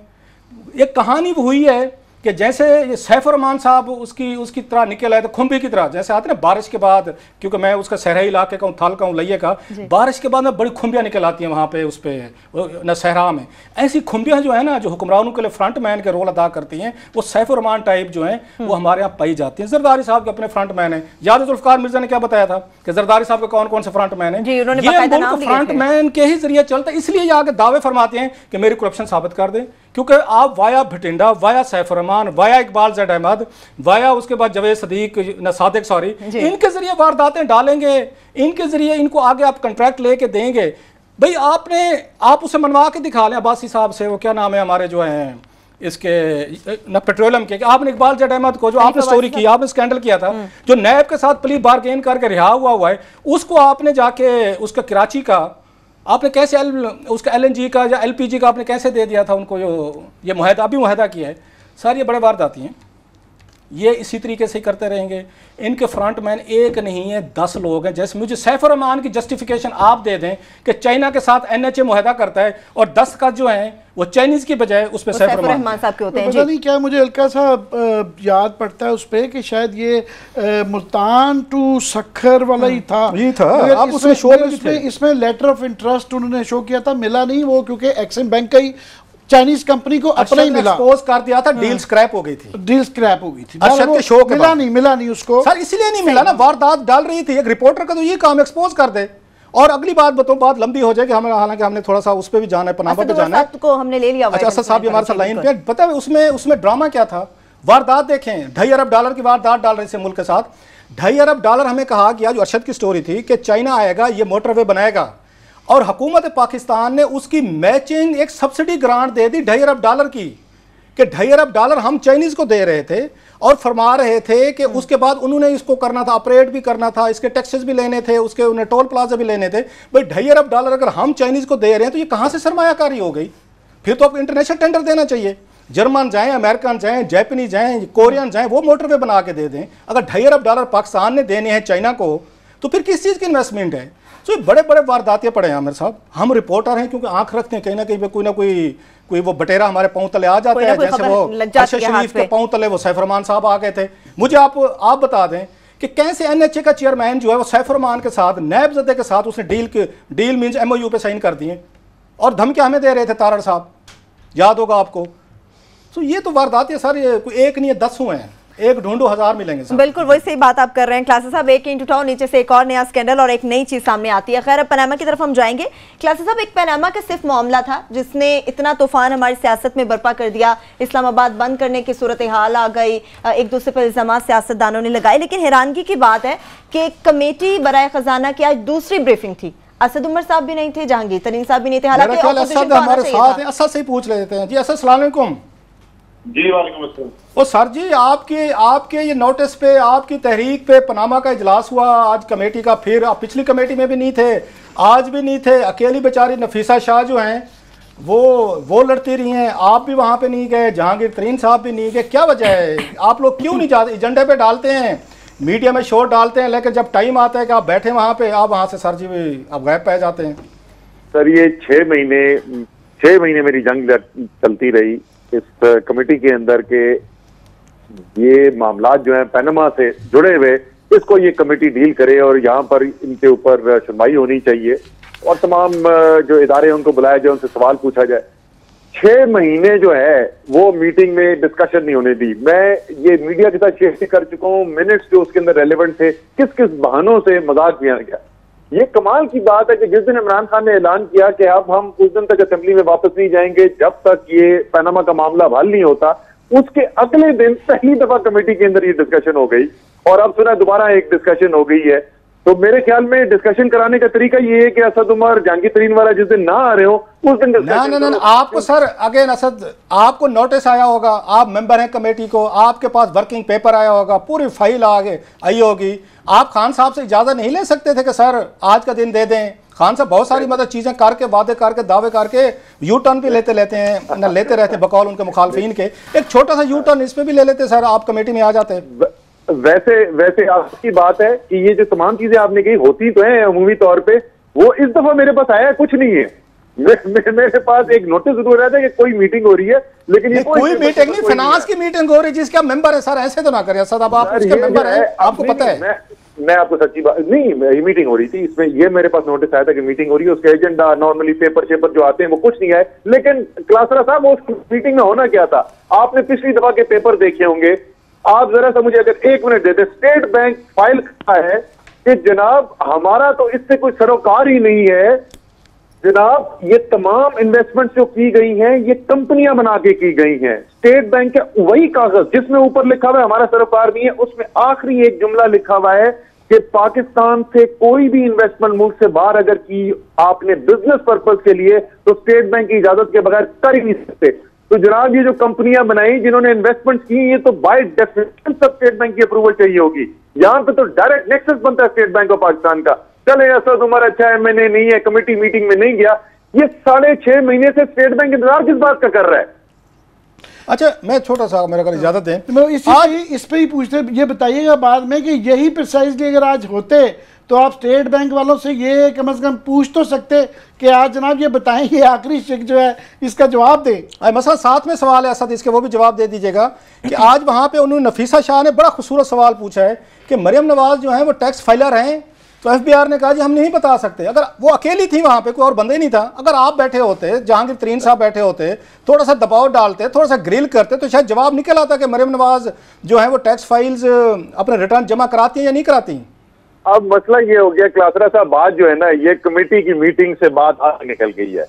एक कहानी वो हुई है कि जैसे ये सैफ रहमान साहब उसकी तरह निकल आए थे, खुम्बी की तरह, जैसे आते ना बारिश के बाद, क्योंकि मैं उसका सहरा इलाके का हूँ, थल का हूँ, लइये का, बारिश के बाद में बड़ी खुम्बियाँ निकल आती हैं वहाँ पे उस पर न सहरा में। ऐसी खुम्बियाँ जो है ना, जो हुक्मरानों के लिए फ्रंट मैन के रोल अदा करती हैं, वो सैफ रहमान टाइप जो हैं वो हमारे यहाँ पाई जाती हैं। जरदारी साहब के अपने फ्रंट मैन है, याद जुल्फकार मिर्जा ने क्या बताया था कि जरदारी साहब के कौन कौन से फ्रंट मैन है, ये फ्रंट मैन के ही जरिए चलता है। इसलिए ये आगे दावे फरमाते हैं कि मेरी करप्शन साबित कर दें, क्योंकि आप via Bathinda, via Saif Rahman, via Iqbal Jat Ahmed, via उसके बाद जवेद सादिक सॉरी, इनके जरिए वारदातें डालेंगे, इनके जरिए इनको आगे आप कंट्रैक्ट लेके देंगे। भाई आप उसे मनवा के दिखा लें अब्बासी साहब से, वो क्या नाम है हमारे जो हैं इसके न पेट्रोलियम के, आपने इकबाल जट अहमद को जो आपने स्टोरी की, आपने स्कैंडल किया था, जो नैब के साथ प्ली बार्गेन करके रिहा हुआ है, उसको आपने जाके उसका कराची का आपने कैसे उसका LNG का या LPG का आपने कैसे दे दिया था उनको, जो ये मुआहदा अभी मुआहदा किया है। सर ये बड़े वारदाती हैं, ये इसी तरीके से ही करते रहेंगे। इनके फ्रंट मैन एक नहीं है 10 लोग हैं। जैसे मुझे सैफुर रहमान की जस्टिफिकेशन आप दे दें कि चाइना के साथ NHA मुआहदा करता है और 10 का जो है वो चाइनीज की बजाय उस पर सैफुर रहमान साहब के होते हैं। पता नहीं क्या मुझे हल्का सा याद पड़ता है उस पर कि शायद ये मुल्तान टू सखर वाला ही था। ये था, आप उसमें शो में भी थे। इसमें लेटर ऑफ इंटरेस्ट उन्होंने शो किया था, मिला नहीं वो, क्योंकि एक्सिम बैंक का ही चाइनीज कंपनी को अपना ही मिला, एक्सपोज कर दिया था, डील स्क्रैप हो गई थी, डील स्क्रैप हो गई थी। अरशद के शो के मिला नहीं उसको सर, इसलिए नहीं मिला ना, वारदात डाल रही थी। एक रिपोर्टर का तो ये काम एक्सपोज कर दे। और अगली बात बताओ, बात लंबी हो जाएगी, हमें हालांकि हमने थोड़ा सा उस पर भी जाना है, पनामा पे जाना है को हमने ले लिया। अच्छा असद साहब हमारे साथ लाइन पे, पता है उसमें ड्रामा क्या था। वारदात देखें, $2.5 अरब की वारदात डाल रहे थे मुल्क के साथ। $2.5 अरब हमें कहा गया, जो अरशद की स्टोरी थी कि चाइना आएगा, ये मोटरवे बनाएगा, और हुकूमत पाकिस्तान ने उसकी मैचिंग एक सब्सिडी ग्रांट दे दी $2.5 अरब की, कि $2.5 अरब हम चाइनीज को दे रहे थे और फरमा रहे थे कि उसके बाद उन्होंने इसको करना था, ऑपरेट भी करना था, इसके टैक्सेस भी लेने थे, उसके उन्हें टोल प्लाजा भी लेने थे। भाई $2.5 अरब अगर हम चाइनीज को दे रहे हैं तो ये कहाँ से सरमायाकारी हो गई? फिर तो आपको इंटरनेशनल टेंडर देना चाहिए। जर्मन जाएं, अमेरिकन जाएं, जापानीज जाएं, कोरियन जाएं, वो मोटरवे बना के दे दें। अगर $2.5 अरब पाकिस्तान ने देने हैं चाइना को, तो फिर किस चीज़ की इन्वेस्टमेंट है? तो बड़े बड़े वारदाते पड़े हैं आमिर साहब। हम रिपोर्टर हैं क्योंकि आंख रखते हैं, कहीं ना कहीं कोई ना कोई वो बटेरा हमारे पांव तले आ जाता है, जैसे वो अरशद शरीफ के पांव तले वो सैफुर रहमान साहब आ गए थे। मुझे आप बता दें कि कैसे NHA का चेयरमैन जो है वो सैफुर रहमान के साथ, नैब के साथ उसने डील मींस MOU पे साइन कर दिए, और धमकियां हमें दे रहे थे तारड़ साहब, याद होगा आपको। तो ये तो वारदात है सर, ये कोई एक नहीं है 10 हुए हैं, एक ढूंढो 1000 मिलेंगे सर। बिल्कुल वही सही बात आप कर रहे हैं क्लासेस साहब। एक इंट उठाओ, नीचे से एक और नया स्कैंडल और एक नई चीज सामने आती है। खैर अब पनामा की तरफ हम जाएंगे। क्लासेस साहब, एक पनामा का सिर्फ मामला था जिसने इतना तूफान हमारी सियासत में बर्पा कर दिया, इस्लामाबाद बंद करने की सूरत हाल आ गई, एक दूसरे पर इल्जाम सियासतदानों ने लगाए। लेकिन हैरानगी की बात है कि कमेटी बराए खजाना की आज दूसरी ब्रीफिंग थी। असद उमर साहब भी नहीं थे, जहांगीर तरीन साहब भी नहीं थे। हालांकि असद से पूछ लेते हैं। जी असद अस्सलाम वालेकुम। जी वालेकुम अस्सलाम। ओ सर जी, आपके ये नोटिस पे, आपकी तहरीक पे पनामा का इजलास हुआ आज कमेटी का। फिर आप पिछली कमेटी में भी नहीं थे, आज भी नहीं थे। अकेली बेचारी नफीसा शाह जो हैं वो लड़ती रही हैं, आप भी वहाँ पे नहीं गए, जहांगीर तरीन साहब भी नहीं गए। क्या वजह है? आप लोग क्यों नहीं जाते? एजेंडे पे डालते हैं, मीडिया में शोर डालते हैं, लेकिन जब टाइम आता है कि आप बैठे वहाँ पे, आप वहाँ से सर जी आप गायब पाए जाते हैं। सर ये 6 महीने मेरी जंग चलती रही इस कमेटी के अंदर के ये मामलात जो हैं पनामा से जुड़े हुए, इसको ये कमेटी डील करे और यहाँ पर इनके ऊपर सुनवाई होनी चाहिए और तमाम जो इदारे उनको बुलाया जाए, उनसे सवाल पूछा जाए। 6 महीने जो है वो मीटिंग में डिस्कशन नहीं होने दी। मैं ये मीडिया के साथ शेयर कर चुका हूँ, मिनट्स जो उसके अंदर रेलेवेंट थे, किस किस बहानों से मजाक किया गया। ये कमाल की बात है कि जिस दिन इमरान खान ने ऐलान किया कि अब हम उस दिन तक असेंबली में वापस नहीं जाएंगे जब तक ये पनामा का मामला हल नहीं होता, उसके अगले दिन पहली दफा कमेटी के अंदर ये डिस्कशन हो गई और अब सुना दोबारा एक डिस्कशन हो गई है। तो मेरे ख्याल में डिस्कशन कराने का तरीका ये है कि असद उमर, जहांगीर तरीन वाला जिस दिन ना आ रहे हो उस दिन ना आपको सर अगेन असद, आपको नोटिस आया होगा, आप मेंबर हैं कमेटी को, आपके पास वर्किंग पेपर आया होगा, पूरी फाइल आगे आई होगी। आप खान साहब से इजाजत नहीं ले सकते थे कि सर आज का दिन दे दें? खान साहब बहुत सारी मतलब चीजें करके, वादे करके, दावे करके यू टर्न भी लेते रहते हैं, लेते रहते बकौल उनके मुखालफिन के। एक छोटा सा यू टर्न इस पे भी ले लेते सर, आप कमेटी में आ जाते। वैसे आपकी बात है कि ये जो तमाम चीजें आपने कही होती तो है अमूमी तौर पे, वो इस दफा मेरे पास आया कुछ नहीं है। मेरे पास एक नोटिस जरूर रहता है कि कोई मीटिंग हो रही है, लेकिन ये कोई मीटिंग नहीं, फाइनेंस की मीटिंग हो रही है जिसका मेंबर है सर। ऐसे तो ना करिए सर, अब आप उसके मेंबर हैं, आपको पता है। मैं आपको सच्ची बात नहीं, मीटिंग हो रही थी, इसमें ये मेरे पास नोटिस आया था कि मीटिंग हो रही है। उसके एजेंडा नॉर्मली पेपर जो आते हैं वो कुछ नहीं आए, लेकिन क्लासरा साहब उस मीटिंग में होना क्या था? आपने पिछली दफा के पेपर देखे होंगे, आप जरा सा मुझे अगर 1 मिनट देते। स्टेट बैंक फाइल करता है कि जनाब हमारा तो इससे कोई सरोकार ही नहीं है जनाब, ये तमाम इन्वेस्टमेंट जो की गई हैं ये कंपनियां बना के की गई हैं। स्टेट बैंक के वही कागज जिसमें ऊपर लिखा हुआ है हमारा सरोकार नहीं है, उसमें आखिरी एक जुमला लिखा हुआ है कि पाकिस्तान से कोई भी इन्वेस्टमेंट मुल्क से बाहर अगर की आपने बिजनेस पर्पज के लिए, तो स्टेट बैंक की इजाजत के बगैर कर ही नहीं सकते। तो जनाब ये जो कंपनियां बनाई जिन्होंने इन्वेस्टमेंट की, ये तो बाय डेफिनेशन सब स्टेट बैंक की अप्रूवल चाहिए होगी। यहाँ पे तो डायरेक्ट नेक्सस बनता है स्टेट बैंक ऑफ पाकिस्तान का। चले असद उमर अच्छा है, मैंने नहीं है, कमेटी मीटिंग में नहीं गया। ये 6.5 महीने से स्टेट बैंक इंतजार किस बात का कर रहा है? अच्छा, मैं छोटा सा मेरा कर इजाजत दें, इस पे ही पूछते, ये बताइएगा बाद में कि यही प्रिसाइजली अगर आज होते तो आप स्टेट बैंक वालों से ये कम से कम पूछ तो सकते कि आज जनाब ये बताएं, ये आखिरी शेख जो है इसका जवाब दें। मसला साथ में सवाल है असद, इसके वो भी जवाब दे दीजिएगा कि आज वहाँ पे उन्होंने नफीसा शाह ने बड़ा खूबसूरत सवाल पूछा है कि मरियम नवाज जो है वो टैक्स फाइलर हैं, तो एफबीआर ने कहा जी हम नहीं बता सकते। अगर वो अकेली थी वहाँ पे, कोई और बंदे नहीं था, अगर आप बैठे होते, जहांगीर तरीन साहब बैठे होते, थोड़ा सा दबाव डालते, थोड़ा सा ग्रिल करते, तो शायद जवाब निकल आता कि मरियम नवाज जो है वो टैक्स फाइल्स अपने रिटर्न जमा कराती हैं या नहीं कराती। अब मसला ये हो गया क्लासरा साहब, बात जो है ना ये कमेटी की मीटिंग से बात आगे निकल गई है।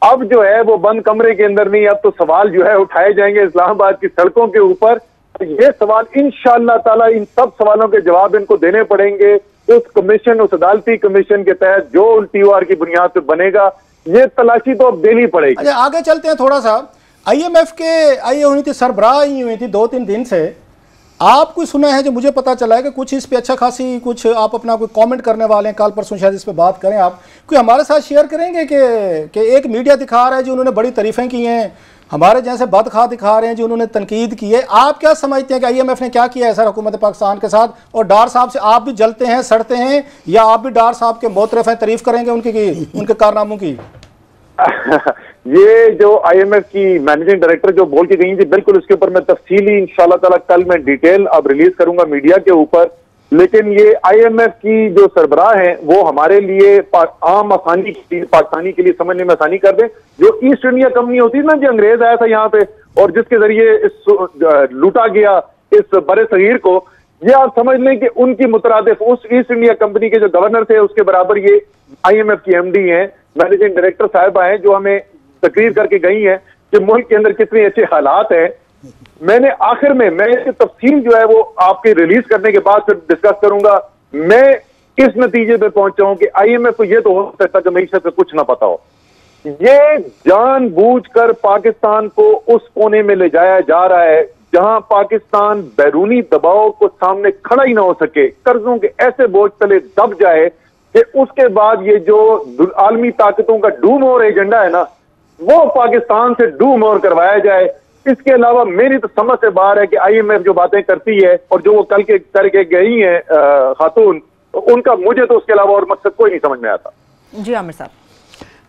अब जो है वो बंद कमरे के अंदर नहीं, अब तो सवाल जो है उठाए जाएंगे इस्लामाबाद की सड़कों के ऊपर। ये सवाल इंशाअल्लाह ताला, इन सब सवालों के जवाब इनको देने पड़ेंगे। उस कमीशन, उस अदालती कमीशन के तहत जो TOR की बुनियाद पर बनेगा, ये तलाशी तो अब देनी पड़ेगी। अच्छा, आगे चलते हैं थोड़ा सा। IMF के आई हुई थी, सरबराह आई हुई थी 2-3 दिन से। आप कुछ सुना है जो मुझे पता चला है कि कुछ इस पे अच्छा खासी कुछ आप अपना कोई कमेंट करने वाले हैं, कल परसों शायद इस पे बात करें। आप कोई हमारे साथ शेयर करेंगे कि एक मीडिया दिखा रहा है जो उन्होंने बड़ी तारीफें की हैं, हमारे जैसे बदखा दिखा रहे हैं जो उन्होंने तनकीद की है। आप क्या समझते हैं कि IMF ने क्या किया है सर हुकूमत पाकिस्तान के साथ? और डार साहब से आप भी जलते हैं, सड़ते हैं, या आप भी डार साहब के मोतरफ हैं, तारीफ करेंगे उनके कारनामों की? ये जो IMF की मैनेजिंग डायरेक्टर जो बोल के गई थी, बिल्कुल उसके ऊपर मैं तफसीली इंशाल्लाह ताला कल मैं डिटेल अब रिलीज करूंगा मीडिया के ऊपर। लेकिन ये IMF की जो सरबराह हैं वो हमारे लिए आम आसानी पाकिस्तानी के लिए समझने में आसानी कर दें। जो ईस्ट इंडिया कंपनी होती है ना, जो अंग्रेज आया था यहाँ पे और जिसके जरिए इस लूटा गया इस बड़े सगीर को, ये आप समझ लें कि उनकी मुतरादिफ उस ईस्ट इंडिया कंपनी के जो गवर्नर थे उसके बराबर ये IMF की MD हैं, मैनेजिंग डायरेक्टर साहिबा हैं, जो हमें तकरीर करके गई हैं कि मुल्क के अंदर कितने अच्छे हालात हैं। मैंने आखिर में मैं इसकी तफसील जो है वो आपके रिलीज करने के बाद फिर डिस्कस करूंगा। मैं इस नतीजे पे पहुंचा हूं कि IMF को यह तो हो सकता कि मीशत से कुछ ना पता हो। ये जानबूझकर पाकिस्तान को उस कोने में ले जाया जा रहा है जहां पाकिस्तान बैरूनी दबाव को सामने खड़ा ही ना हो सके, कर्जों के ऐसे बोझ तले दब जाए कि उसके बाद ये जो आलमी ताकतों का डूम और एजेंडा है ना, वो पाकिस्तान से डूम और करवाया जाए। इसके अलावा मेरी तो समझ से बाहर है कि IMF जो बातें करती है और जो वो कल के करके गई हैं खातून, उनका मुझे तो उसके अलावा और मकसद कोई नहीं समझ में आता। जी आमिर साहब।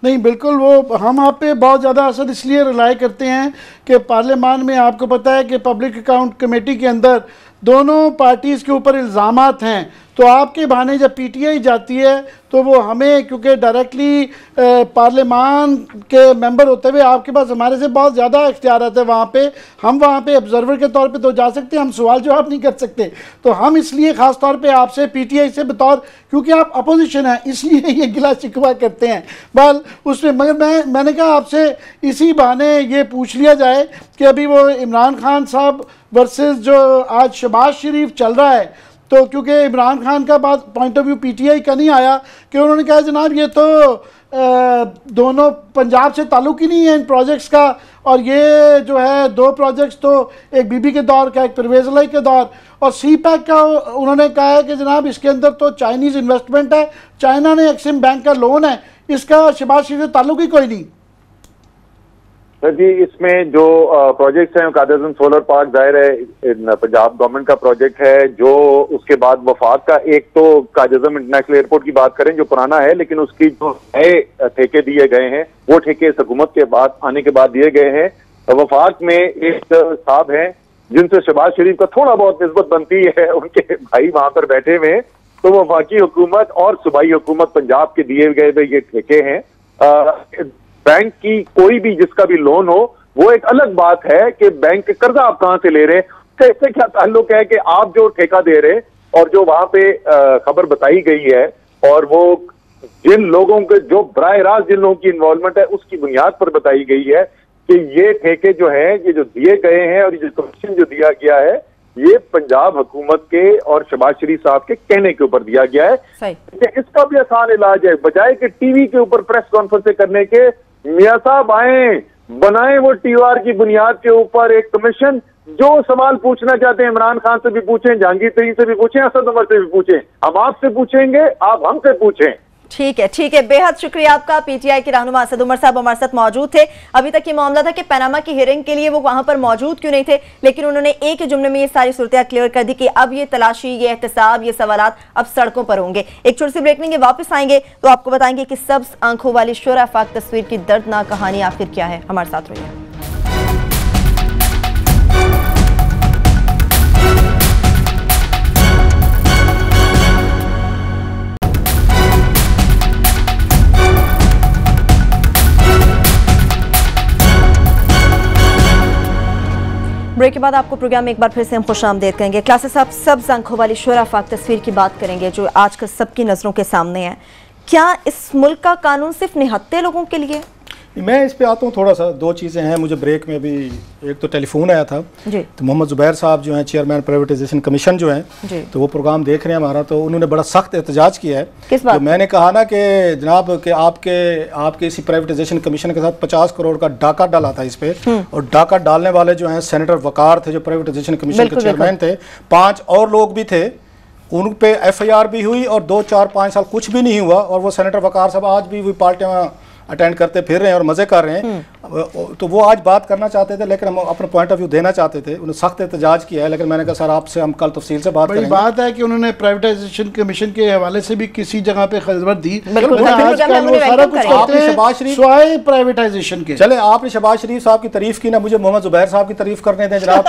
नहीं, बिल्कुल, वो हम आप पे बहुत ज़्यादा असर इसलिए रिलाई करते हैं कि पार्लियामान में आपको पता है कि पब्लिक अकाउंट कमेटी के अंदर दोनों पार्टीज़ के ऊपर इल्ज़ामात हैं। तो आपके बहाने जब PTI जाती है तो वो हमें, क्योंकि डायरेक्टली पार्लियामान के मेंबर होते हुए आपके पास हमारे से बहुत ज़्यादा इख्तियारात है वहाँ पे, हम वहाँ पे ऑब्जर्वर के तौर पे तो जा सकते हैं, हम सवाल जवाब नहीं कर सकते। तो हम इसलिए ख़ास तौर पे आपसे PTI से बतौर, क्योंकि आप अपोजिशन हैं, इसलिए ये गिला शिकवा करते हैं बल उसमें। मगर मैंने कहा आपसे इसी बहाने ये पूछ लिया जाए कि अभी वो इमरान खान साहब वर्सेस जो आज शहबाज शरीफ चल रहा है, तो क्योंकि इमरान खान का बात पॉइंट ऑफ व्यू PTI का नहीं आया कि उन्होंने कहा जनाब ये तो दोनों पंजाब से ताल्लुक ही नहीं है इन प्रोजेक्ट्स का, और ये जो है 2 प्रोजेक्ट्स तो एक बीबी के दौर का, एक परवेज लाई के दौर, और CPEC का उन्होंने कहा है कि जनाब इसके अंदर तो चाइनीज़ इन्वेस्टमेंट है, चाइना ने एक्सिम बैंक का लोन है, इसका शहबाज शरीफ से ताल्लुक ही कोई नहीं। सर जी, इसमें जो प्रोजेक्ट्स हैं कायद आज़म सोलर पार्क जाहिर है पंजाब गवर्नमेंट का प्रोजेक्ट है, जो उसके बाद वफाक का एक तो कायद आज़म इंटरनेशनल एयरपोर्ट की बात करें जो पुराना है, लेकिन उसकी जो नए ठेके दिए गए हैं वो ठेके इस हुकूमत के बाद आने के बाद दिए गए हैं। वफाक में एक साहब हैं जिनसे शहबाज शरीफ का थोड़ा बहुत निस्बत बनती है, उनके भाई वहां पर बैठे हुए हैं। तो वफाकी हुकूमत और सूबाई हुकूमत पंजाब के दिए गए ये ठेके हैं। बैंक की कोई भी जिसका भी लोन हो, वो एक अलग बात है कि बैंक कर्जा आप कहां से ले रहे हैं, तो इससे क्या ताल्लुक है कि आप जो ठेका दे रहे और जो वहां पे खबर बताई गई है और वो जिन लोगों के जो बराह रास्त जिन लोगों की इन्वॉल्वमेंट है उसकी बुनियाद पर बताई गई है कि ये ठेके जो हैं ये जो दिए गए हैं और ये जो कमीशन जो दिया गया है ये पंजाब हुकूमत के और शहबाज शरीफ साहब के कहने के ऊपर दिया गया है। इसका भी आसान इलाज है, बजाय कि टीवी के ऊपर प्रेस कॉन्फ्रेंस करने के मियां साहब आए बनाए वो TOR की बुनियाद के ऊपर एक कमीशन, जो सवाल पूछना चाहते हैं इमरान खान से भी पूछें, जहांगीर तरीन से भी पूछें, असद उमर से भी पूछें, हम आपसे पूछेंगे, आप हमसे पूछें। ठीक है, बेहद शुक्रिया आपका। पीटीआई के रहनुमा असद उमर साहब हमारे साथ मौजूद थे। अभी तक ये मामला था कि पनामा की हियरिंग के लिए वो वहां पर मौजूद क्यों नहीं थे, लेकिन उन्होंने एक ही जुमले में ये सारी सूरत क्लियर कर दी कि अब ये तलाशी, ये एहतसाब, ये सवालात अब सड़कों पर होंगे। एक छोटी सी ब्रेक लेंगे, वापस आएंगे तो आपको बताएंगे कि सब्ज आंखों वाली शोराफाक तस्वीर की दर्दनाक कहानी आखिर क्या है। हमारे साथ रहिए। ब्रेक के बाद आपको प्रोग्राम में एक बार फिर से हम खुशामदीद करेंगे। क्लासेस आप सब्ज आंखों वाली शोराफाक तस्वीर की बात करेंगे जो आजकल सबकी नज़रों के सामने है। क्या इस मुल्क का कानून सिर्फ निहत्ते लोगों के लिए? मैं इस पे आता हूँ थोड़ा सा। दो चीज़ें हैं, मुझे ब्रेक में भी एक तो टेलीफोन आया था जी। तो मोहम्मद ज़ुबैर साहब जो हैं चेयरमैन प्राइवेटाइजेशन कमीशन जो हैं, तो वो प्रोग्राम देख रहे हैं हमारा, तो उन्होंने बड़ा सख्त एहतजाज किया है। किस बात? तो मैंने कहा ना कि जनाब कि आपके इसी प्राइवेटाइजेशन कमीशन के साथ 50 करोड़ का डाका डाला था इस पे, और डाका डालने वाले जो हैं सेनेटर वकार थे जो प्राइवेटाइजेशन कमीशन के चेयरमैन थे, 5 और लोग भी थे, उन पे FIR भी हुई और 2, 4, 5 साल कुछ भी नहीं हुआ। और वो सेनेटर वकार साहब आज भी वही पार्टियाँ अटेंड करते फिर रहे हैं और मज़े कर रहे हैं। तो वो आज बात करना चाहते थे, लेकिन हम अपना पॉइंट ऑफ व्यू देना चाहते थे। उन्होंने सख्त एहतजाज किया है, लेकिन मैंने कहा सर आपसे हम कल तफसील से बात करेंगे। बड़ी बात है कि उन्होंने प्राइवेटाइजेशन कमीशन के हवाले से भी किसी जगह पे खबर दी। प्राइवेटाइजेशन के चले आपने शहबाज शरीफ साहब की तारीफ की ना, मुझे मोहम्मद ज़ुबैर साहब की तारीफ करने दें जनाब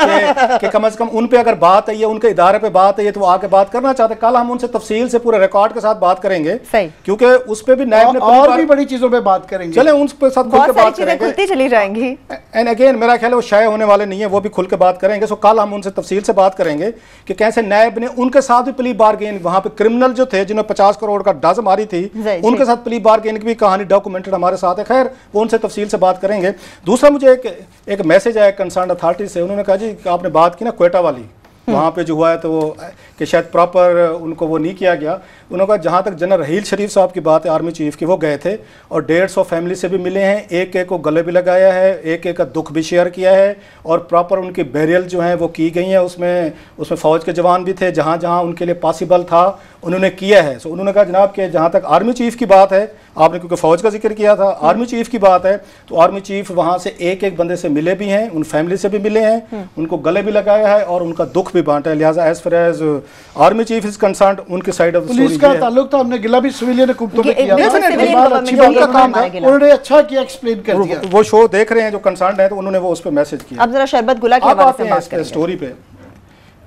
के कम अज़ कम उन पे अगर बात है, उनके इदारे पे बात है, तो वो आके बात करना चाहते। कल हम उनसे तफसील से पूरे रिकॉर्ड के साथ बात करेंगे, क्योंकि उस पर भी नायब ने और भी बड़ी चीजों पे बात करेंगे। चले उन पे साथ खुल के बात करेंगे, चली जाएंगी। एंड अगेन मेरा ख्याल है वो शाये होने वाले नहीं है, वो भी खुल के बात करेंगे। सो कल हम उनसे तफसील से बात करेंगे कि कैसे नायब ने उनके साथ भी प्ली बारगेन, वहां पे क्रिमिनल जो थे जिन्होंने 50 करोड़ का डज मारी थी, उनके साथ प्ली बारगेन की भी कहानी डॉक्यूमेंटेड हमारे साथ है। खैर वो उनसे तफसील से बात करेंगे। दूसरा मुझे एक मैसेज आया कंसर्न अथॉरिटी से, उन्होंने कहा जी आपने बात की ना क्वेटा वाली, वहाँ पे जो हुआ है तो वो कि शायद प्रॉपर उनको वो नहीं किया गया। उन्होंने कहा जहाँ तक जनरल रहील शरीफ साहब की बात है आर्मी चीफ की, वो गए थे और 150 फैमिली से भी मिले हैं, एक एक को गले भी लगाया है, एक एक का दुख भी शेयर किया है, और प्रॉपर उनकी बेरियल जो हैं वो की गई हैं। उसमें फ़ौज के जवान भी थे, जहाँ जहाँ उनके लिए पॉसिबल था उन्होंने किया है। सो उन्होंने कहा जनाब कि जहाँ तक आर्मी चीफ की बात है, आपने क्योंकि फ़ौज का जिक्र किया था, आर्मी चीफ की बात है तो आर्मी चीफ वहाँ से एक एक बंदे से मिले भी हैं, उन फैमिली से भी मिले हैं, उनको गले भी लगाया है और उनका दुख भी बांटा है। लिहाजा as far as army chief is concerned, उनके साइड ऑफ द स्टोरी का ताल्लुक था। हमने गिला भी सिविलियन हुकूमतों में किया, उन्होंने अच्छा किया, एक्सप्लेन कर दिया। वो शो देख रहे हैं जो कंसर्न्ड है, तो उन्होंने वो उस पर मैसेज किया। अब जरा शरबत गुला की बात करेंगे स्टोरी पे।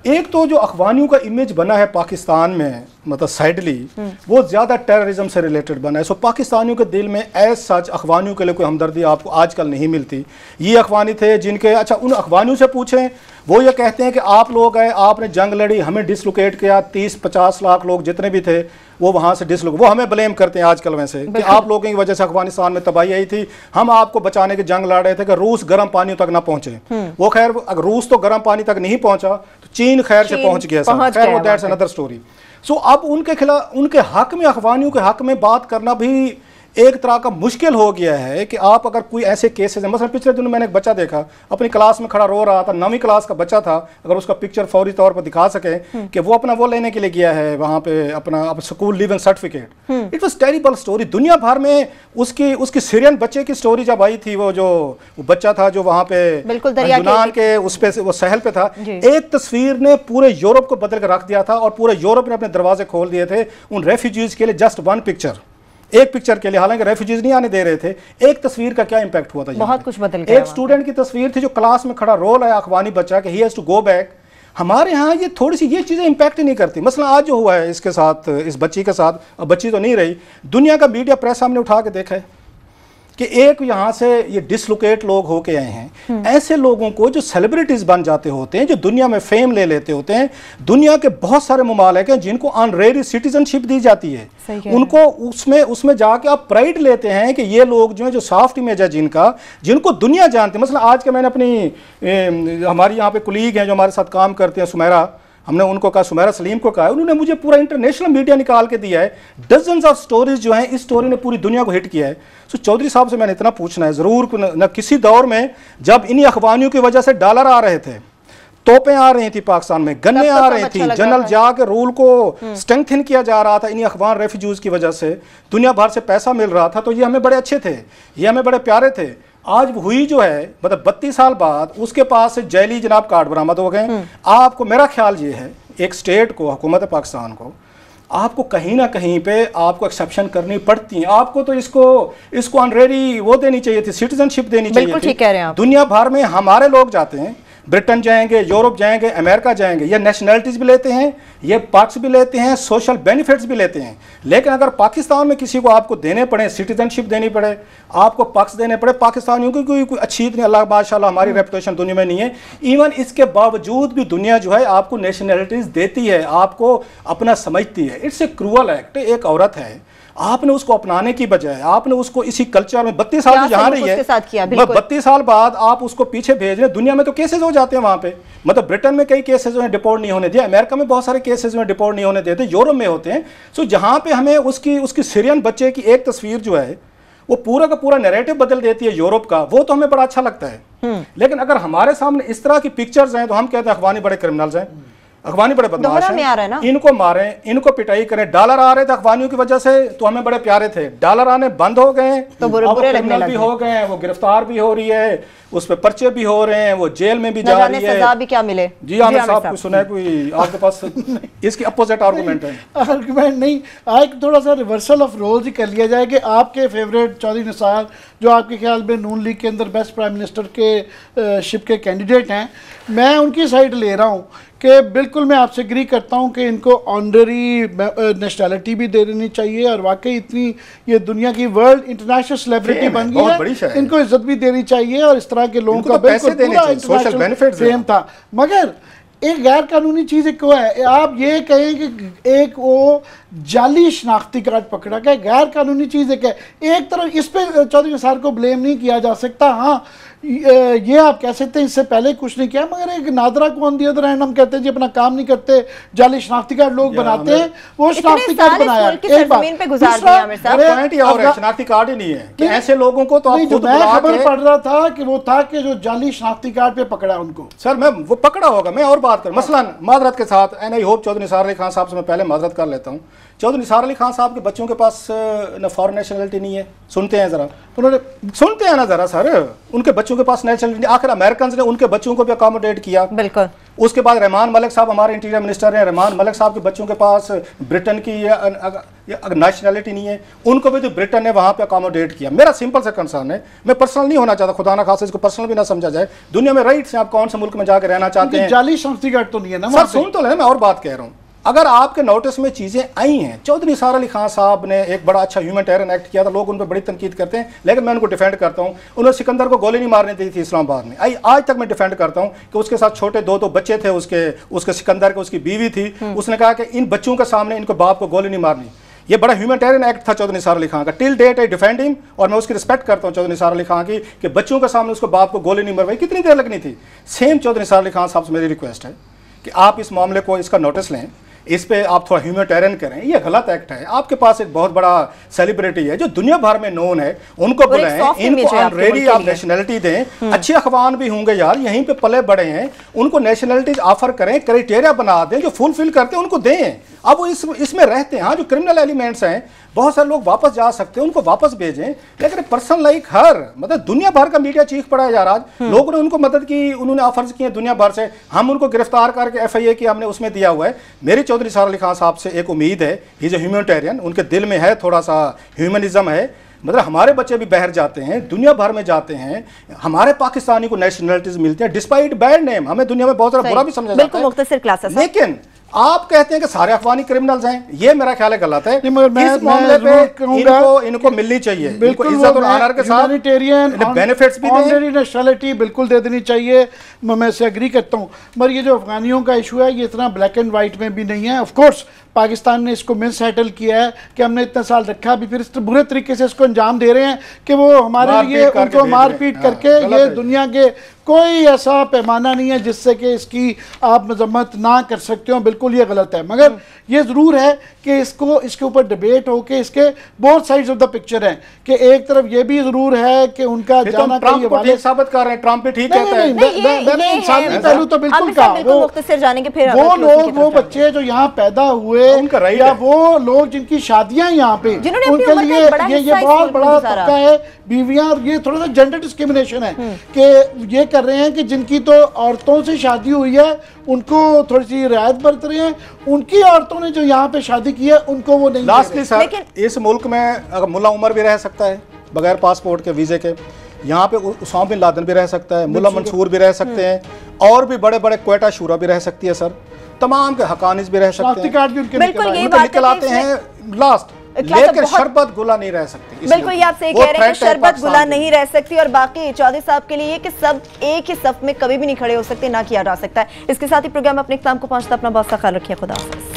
एक तो जो अखवानियों का इमेज बना है पाकिस्तान में, मतलब साइडली, वो ज़्यादा टेररिज्म से रिलेटेड बना है। सो पाकिस्तानियों के दिल में एज सच अखवानियों के लिए कोई हमदर्दी आपको आजकल नहीं मिलती। ये अखवानी थे जिनके, अच्छा उन अखवानियों से पूछें, वो ये कहते हैं कि आप लोग आए, आपने जंग लड़ी, हमें डिसलोकेट किया, 30-50 लाख लोग जितने भी थे वो वहाँ से डिसलोकेट, वो हमें ब्लेम करते हैं आजकल वैसे कि आप लोगों की वजह से अफगानिस्तान में तबाही आई थी, हम आपको बचाने की जंग लड़ रहे थे कि रूस गर्म पानी तक ना पहुँचे। वो खैर अगर रूस तो गर्म पानी तक नहीं पहुँचा तो चीन खैर से पहुँच गया, खैर वो दैट्स अनदर स्टोरी। सो अब उनके खिलाफ, उनके हक में, अखवानियों के हक में बात करना भी एक तरह का मुश्किल हो गया है कि आप अगर कोई ऐसे केसेस हैं, मसलन पिछले दिनों मैंने एक बच्चा देखा अपनी क्लास में खड़ा रो रहा था, 9वीं क्लास का बच्चा था, अगर उसका पिक्चर फौरी तौर पर दिखा सके कि वो अपना वो लेने के लिए गया है वहाँ पे अपना school leaving certificate. It was terrible story. दुनिया भर में उसकी सीरियन बच्चे की स्टोरी जब आई थी, वो बच्चा था जो वहाँ पे यूनान के उस पे वो सहल पे था, एक तस्वीर ने पूरे यूरोप को बदल कर रख दिया था और पूरे यूरोप ने अपने दरवाजे खोल दिए थे उन रेफ्यूजीज के लिए। जस्ट वन पिक्चर, एक पिक्चर के लिए, हालांकि रेफ्यूजीज नहीं आने दे रहे थे, एक तस्वीर का क्या इंपैक्ट हुआ था। बहुत कुछ बदल गया। एक स्टूडेंट की तस्वीर थी जो क्लास में खड़ा रो रहा है, अखवानी बच्चा, कि he has to go back. हमारे यहाँ ये थोड़ी सी ये चीज़ें इंपैक्ट ही नहीं करती। मसला आज जो हुआ है इसके साथ, इस बच्ची के साथ, अब बच्ची तो नहीं रही, दुनिया का मीडिया प्रेस सामने उठा के देखा है कि एक यहाँ से ये डिसलोकेट लोग होके आए हैं, ऐसे लोगों को जो सेलिब्रिटीज बन जाते होते हैं, जो दुनिया में फेम ले लेते होते हैं, दुनिया के बहुत सारे ममालिक हैं जिनको ऑनरेरी सिटीजनशिप दी जाती है, उनको उसमें जाके आप प्राइड लेते हैं कि ये लोग जो है, जो सॉफ्ट इमेज है जिनको दुनिया जानती है। मतलब आज के मैंने अपनी हमारी यहाँ पे कुलीग हैं जो हमारे साथ काम करते हैं, सुमेरा, हमने उनको कहा, सुमेरा सलीम को कहा, उन्होंने मुझे पूरा इंटरनेशनल मीडिया निकाल के दिया है, डजन्स ऑफ स्टोरीज जो हैं, इस स्टोरी ने पूरी दुनिया को हिट किया है। सो चौधरी साहब से मैंने इतना पूछना है ज़रूर, न किसी दौर में जब इन्हीं अखबानियों की वजह से डॉलर आ रहे थे, तोपें आ रही थी पाकिस्तान में, गन्ने आ रही थी, जनरल जिया के रूल को स्ट्रेंथन किया जा रहा था इन्हीं अफगान रेफ्यूजीज की वजह से, दुनिया भर से पैसा मिल रहा था, तो ये हमें बड़े अच्छे थे, ये हमें बड़े प्यारे थे। आज हुई जो है, मतलब 32 साल बाद उसके पास से जैली जनाब कार्ड बरामद हो गए। आपको, मेरा ख्याल ये है, एक स्टेट को, हुकूमत पाकिस्तान को, आपको कहीं ना कहीं पे आपको एक्सेप्शन करनी पड़ती है। आपको तो इसको ऑनरेरी वो देनी चाहिए थी, सिटीजनशिप देनी चाहिए थी। ठीक कह रहे हैं आप। दुनिया भर में हमारे लोग जाते हैं, ब्रिटेन जाएंगे, यूरोप जाएंगे, अमेरिका जाएंगे, ये नेशनलिटीज भी लेते हैं, ये पर्क्स भी लेते हैं, सोशल बेनिफिट्स भी लेते हैं। लेकिन अगर पाकिस्तान में किसी को आपको देने पड़े, सिटीजनशिप देनी पड़े, आपको पर्क्स देने पड़े, पाकिस्तानियों की कोई अच्छी इतनी, अल्लाह माशाल्लाह हमारी रेपुटेशन दुनिया में नहीं है, इवन इसके बावजूद भी दुनिया जो है आपको नेशनलिटीज देती है, आपको अपना समझती है। It's a cruel act. एक औरत है, आपने उसको अपनाने की बजाय आपने उसको इसी कल्चर में 32 साल जहाँ रही है, 32 साल बाद आप उसको पीछे भेज रहे हैं। दुनिया में तो केसेस हो जाते हैं वहाँ पे, मतलब ब्रिटेन में कई केसेस में डिपोर्ट नहीं होने दिया, अमेरिका में बहुत सारे केसेस में डिपोर्ट नहीं होने देते, यूरोप में होते हैं। सो जहाँ पे हमें उसकी सीरियन बच्चे की एक तस्वीर जो है वो पूरा का पूरा नैरेटिव बदल देती है यूरोप का, वो तो हमें बड़ा अच्छा लगता है। लेकिन अगर हमारे सामने इस तरह की पिक्चर्स हैं तो हम कहते हैं अखबानी बड़े क्रिमिनल्स हैं, अखबानी बड़े बदमाश हैं, इनको मारें, इनको पिटाई करें। डॉलर आ रहे थे अखबानियों की वजह से तो हमें बड़े प्यारे थे, डॉलर आने बंद हो गए तो बुरे क्रिमिनल भी हो गए हैं, वो गिरफ्तार भी हो रही है, उस पे पर्चे भी हो रहे हैं, वो जेल में भी जा रही है, सजा भी क्या मिले। जी आमिर साहब कुछ सुना है, कोई आपके पास इसकी अपोजिट आर्गुमेंट है? आर्गुमेंट नहीं, आज थोड़ा सा रिवर्सल ऑफ रोल्स ही कर लिया जाए कि आपके फेवरेट चौधरी निसार, जो आपके ख्याल में नून लीग के अंदर बेस्ट प्राइम मिनिस्टर के शिप के कैंडिडेट हैं, मैं उनकी साइड ले रहा हूँ कि बिल्कुल मैं आपसे एग्री करता हूँ कि इनको ऑनररी नेशनलिटी भी दे देनी चाहिए, और वाकई इतनी ये दुनिया की वर्ल्ड इंटरनेशनल सेलिब्रिटी बन गई है, इनको इज्जत भी देनी चाहिए, और इस तरह के लोगों का बिल्कुल पूरा इंटरनेशनल फेम था। मगर एक गैर कानूनी चीज़ एक वो है, आप ये कहें कि एक वो जाली शनाख्ती कार्ड पकड़ा गया, गैर कानूनी चीज़ एक है। एक तरफ इस पे चौधरी निसार को ब्लेम नहीं किया जा सकता, हाँ ये आप कह सकते हैं इससे पहले कुछ नहीं किया, मगर एक नादरा को ऑन दी अदर हैंड हम कहते हैं जी अपना काम नहीं करते, जाली शनाख्ती कार्ड लोग बनाते हैं, वो शनाख्ती कार्ड बनाया शनाख्ती कार्ड ही नहीं है कि ऐसे लोगों को तो मैं खबर पढ़ रहा था कि वो था कि जो जाली शनाख्ती कार्ड पे पकड़ा उनको। सर मैं वो पकड़ा होगा, मैं और बात कर, मसलन मादरत के साथ, and I hope Chaudhry Nisar Ali Khan साहब से मैं पहले मादरत कर लेता हूँ, चौधरी निसार अली खान साहब के बच्चों के पास न फॉरेन नेशनलिटी नहीं है, सुनते हैं जरा, उन्होंने सुनते हैं ना जरा सर, उनके बच्चों के पास नेशनलिटी, आखिर अमेरिकन ने उनके बच्चों को भी अकोमोडेट किया। बिल्कुल। उसके बाद रहमान मलिक साहब हमारे इंटीरियर मिनिस्टर हैं, रहमान मलिक साहब के बच्चों के पास ब्रिटेन की नेशनलिटी नहीं है, उनको भी तो ब्रिटेन ने वहाँ पे अकोमोडेट किया। मेरा सिंपल सा कंसर्न है, मैं पर्सनल नहीं होना चाहता, खुदा ना खासा इसको पर्सनल भी ना समझा जाए, दुनिया में राइट्स हैं, आप कौन से मुल्क में जाकर रहना चाहते हैं, जाली शनाख्ती कार्ड तो नहीं है ना सर, सुन तो ले, मैं और बात कह रहा हूँ। अगर आपके नोटिस में चीज़ें आई हैं, चौधरी निसार अली खान साहब ने एक बड़ा अच्छा ह्यूमैनिटेरियन एक्ट किया था, लोग उन पर बड़ी तनकीद करते हैं, लेकिन मैं उनको डिफेंड करता हूँ। उन्होंने सिकंदर को गोली नहीं मारने दी थी इस्लामाबाद में, आज तक मैं डिफेंड करता हूँ कि उसके साथ छोटे दो बच्चे थे, उसके सिकंदर के, उसकी बीवी थी, उसने कहा कि इन बच्चों के सामने इनको बाप को गोली नहीं मारनी। ये बड़ा ह्यूमैनिटेरियन एक्ट था चौधरी निसार अली खान का, टिल डेट आई डिफेंड हिम, और मैं उसकी रिस्पेक्ट करता हूँ चौधरी निसार अली खान की कि बच्चों के सामने उसको बाप को गोली नहीं मरवाई, कितनी देर लगनी थी। सेम चौधरी निसार अली खान साहब से मेरी रिक्वेस्ट है कि आप इस मामले को, इसका नोटिस लें, इस पे आप थोड़ा ह्यूमैनिटेरियन करें। ये गलत एक्ट है, आपके पास एक बहुत बड़ा सेलिब्रिटी है जो दुनिया भर में नोन है, उनको बुलाएं, इनको ऑलरेडी आप नेशनलिटी दें, अच्छे अखबार भी होंगे यार, यहीं पे पले बड़े हैं, उनको नेशनलिटीज ऑफर करें, क्राइटेरिया बना दें, जो फुलफिल करते हैं उनको दें। अब वो इसमें रहते हैं, हाँ जो क्रिमिनल एलिमेंट्स हैं, बहुत सारे लोग वापस जा सकते हैं, उनको वापस भेजें, लेकिन पर्सन लाइक हर, मतलब दुनिया भर का मीडिया चीख पड़ा है यार, आज लोगों ने उनको मदद की, उन्होंने ऑफर्स किए दुनिया भर से, हम उनको गिरफ्तार करके FIA की हमने उसमें दिया हुआ है। मेरी चौधरी निसार अली खान साहब से एक उम्मीद है, ही इज ए ह्यूमैनिटेरियन, उनके दिल में है थोड़ा सा ह्यूमनिज्म है, मतलब हमारे बच्चे भी बाहर जाते हैं, दुनिया भर में जाते हैं, हमारे पाकिस्तानी को नेशनलिटीज मिलती है डिस्पाइट बैड नेम, हमें दुनिया में बहुत सारा बुरा भी समझा जाता है, लेकिन आप कहते हैं कि सारे अफगानी क्रिमिनल्स हैं, ये मेरा ख्याल है गलत है। इस मामले पे इनको मिलनी चाहिए, बिल्कुल इज्जत और ऑनर के साथ बेनिफिट्स भी दें, नेशनलिटी बिल्कुल दे देनी चाहिए, मैं इससे एग्री करता हूँ। मगर ये जो अफगानियों का इशू है, ये इतना ब्लैक एंड वाइट में भी नहीं है। ऑफ कोर्स पाकिस्तान ने इसको मिस हैंडल किया है कि हमने इतने साल रखा, अभी फिर इस बुरे तरीके से इसको अंजाम दे रहे हैं कि वो हमारे लिए उनको मारपीट करके ये दुनिया के कोई ऐसा पैमाना नहीं है जिससे कि इसकी आप मजम्मत ना कर सकते हो, बिल्कुल ये गलत है। मगर ये ज़रूर है कि इसके ऊपर डिबेट हो कि इसके both sides of the picture हैं, कि एक तरफ ये भी ज़रूर है कि उनका जाना ट्रंप को ठीक साबित कर रहे हैं, ट्रंप भी ठीक कहता है। मैंने इंसानी पहलू तो बिल्कुल कहा, वो लोग, वो बच्चे जो यहाँ पैदा हुए या वो लोग जिनकी शादियां यहाँ पे, उनके लिए ये बहुत बड़ा तबका है, बीवियां, और ये थोड़ा सा जेंडर डिस्क्रिमिनेशन है कि ये कर रहे हैं कि जिनकी तो औरतों से शादी हुई है उनको थोड़ी सी रियायत बरत रहे हैं, उनकी औरतों ने जो यहाँ पे शादी की है उनको वो नहीं। लास्टली सर, इस मुल्क में अगर मुल्ला उमर भी रह सकता है बगैर पासपोर्ट के, वीजे के, यहाँ पे उसामा बिन लादेन भी रह सकता है, मुल्ला मंसूर भी रह सकते हैं, और भी बड़े बड़े क्वेटा शूरा भी रह सकती है सर, तमाम के हकानिस भी रह सकते हैं, निकल आते हैं लास्ट, लेकिन शरबत गुला नहीं रह सकती। बिल्कुल, ये आप सही कह रहे हैं कि शरबत गुला नहीं रह सकती, और बाकी चौधरी साहब के लिए कि सब एक ही सफ में कभी भी नहीं खड़े हो सकते, ना किया जा सकता है। इसके साथ ही प्रोग्राम अपने इख्तिताम को पहुंचता, अपना बहुत सा ख्याल रखिए, खुदा हाफिज़।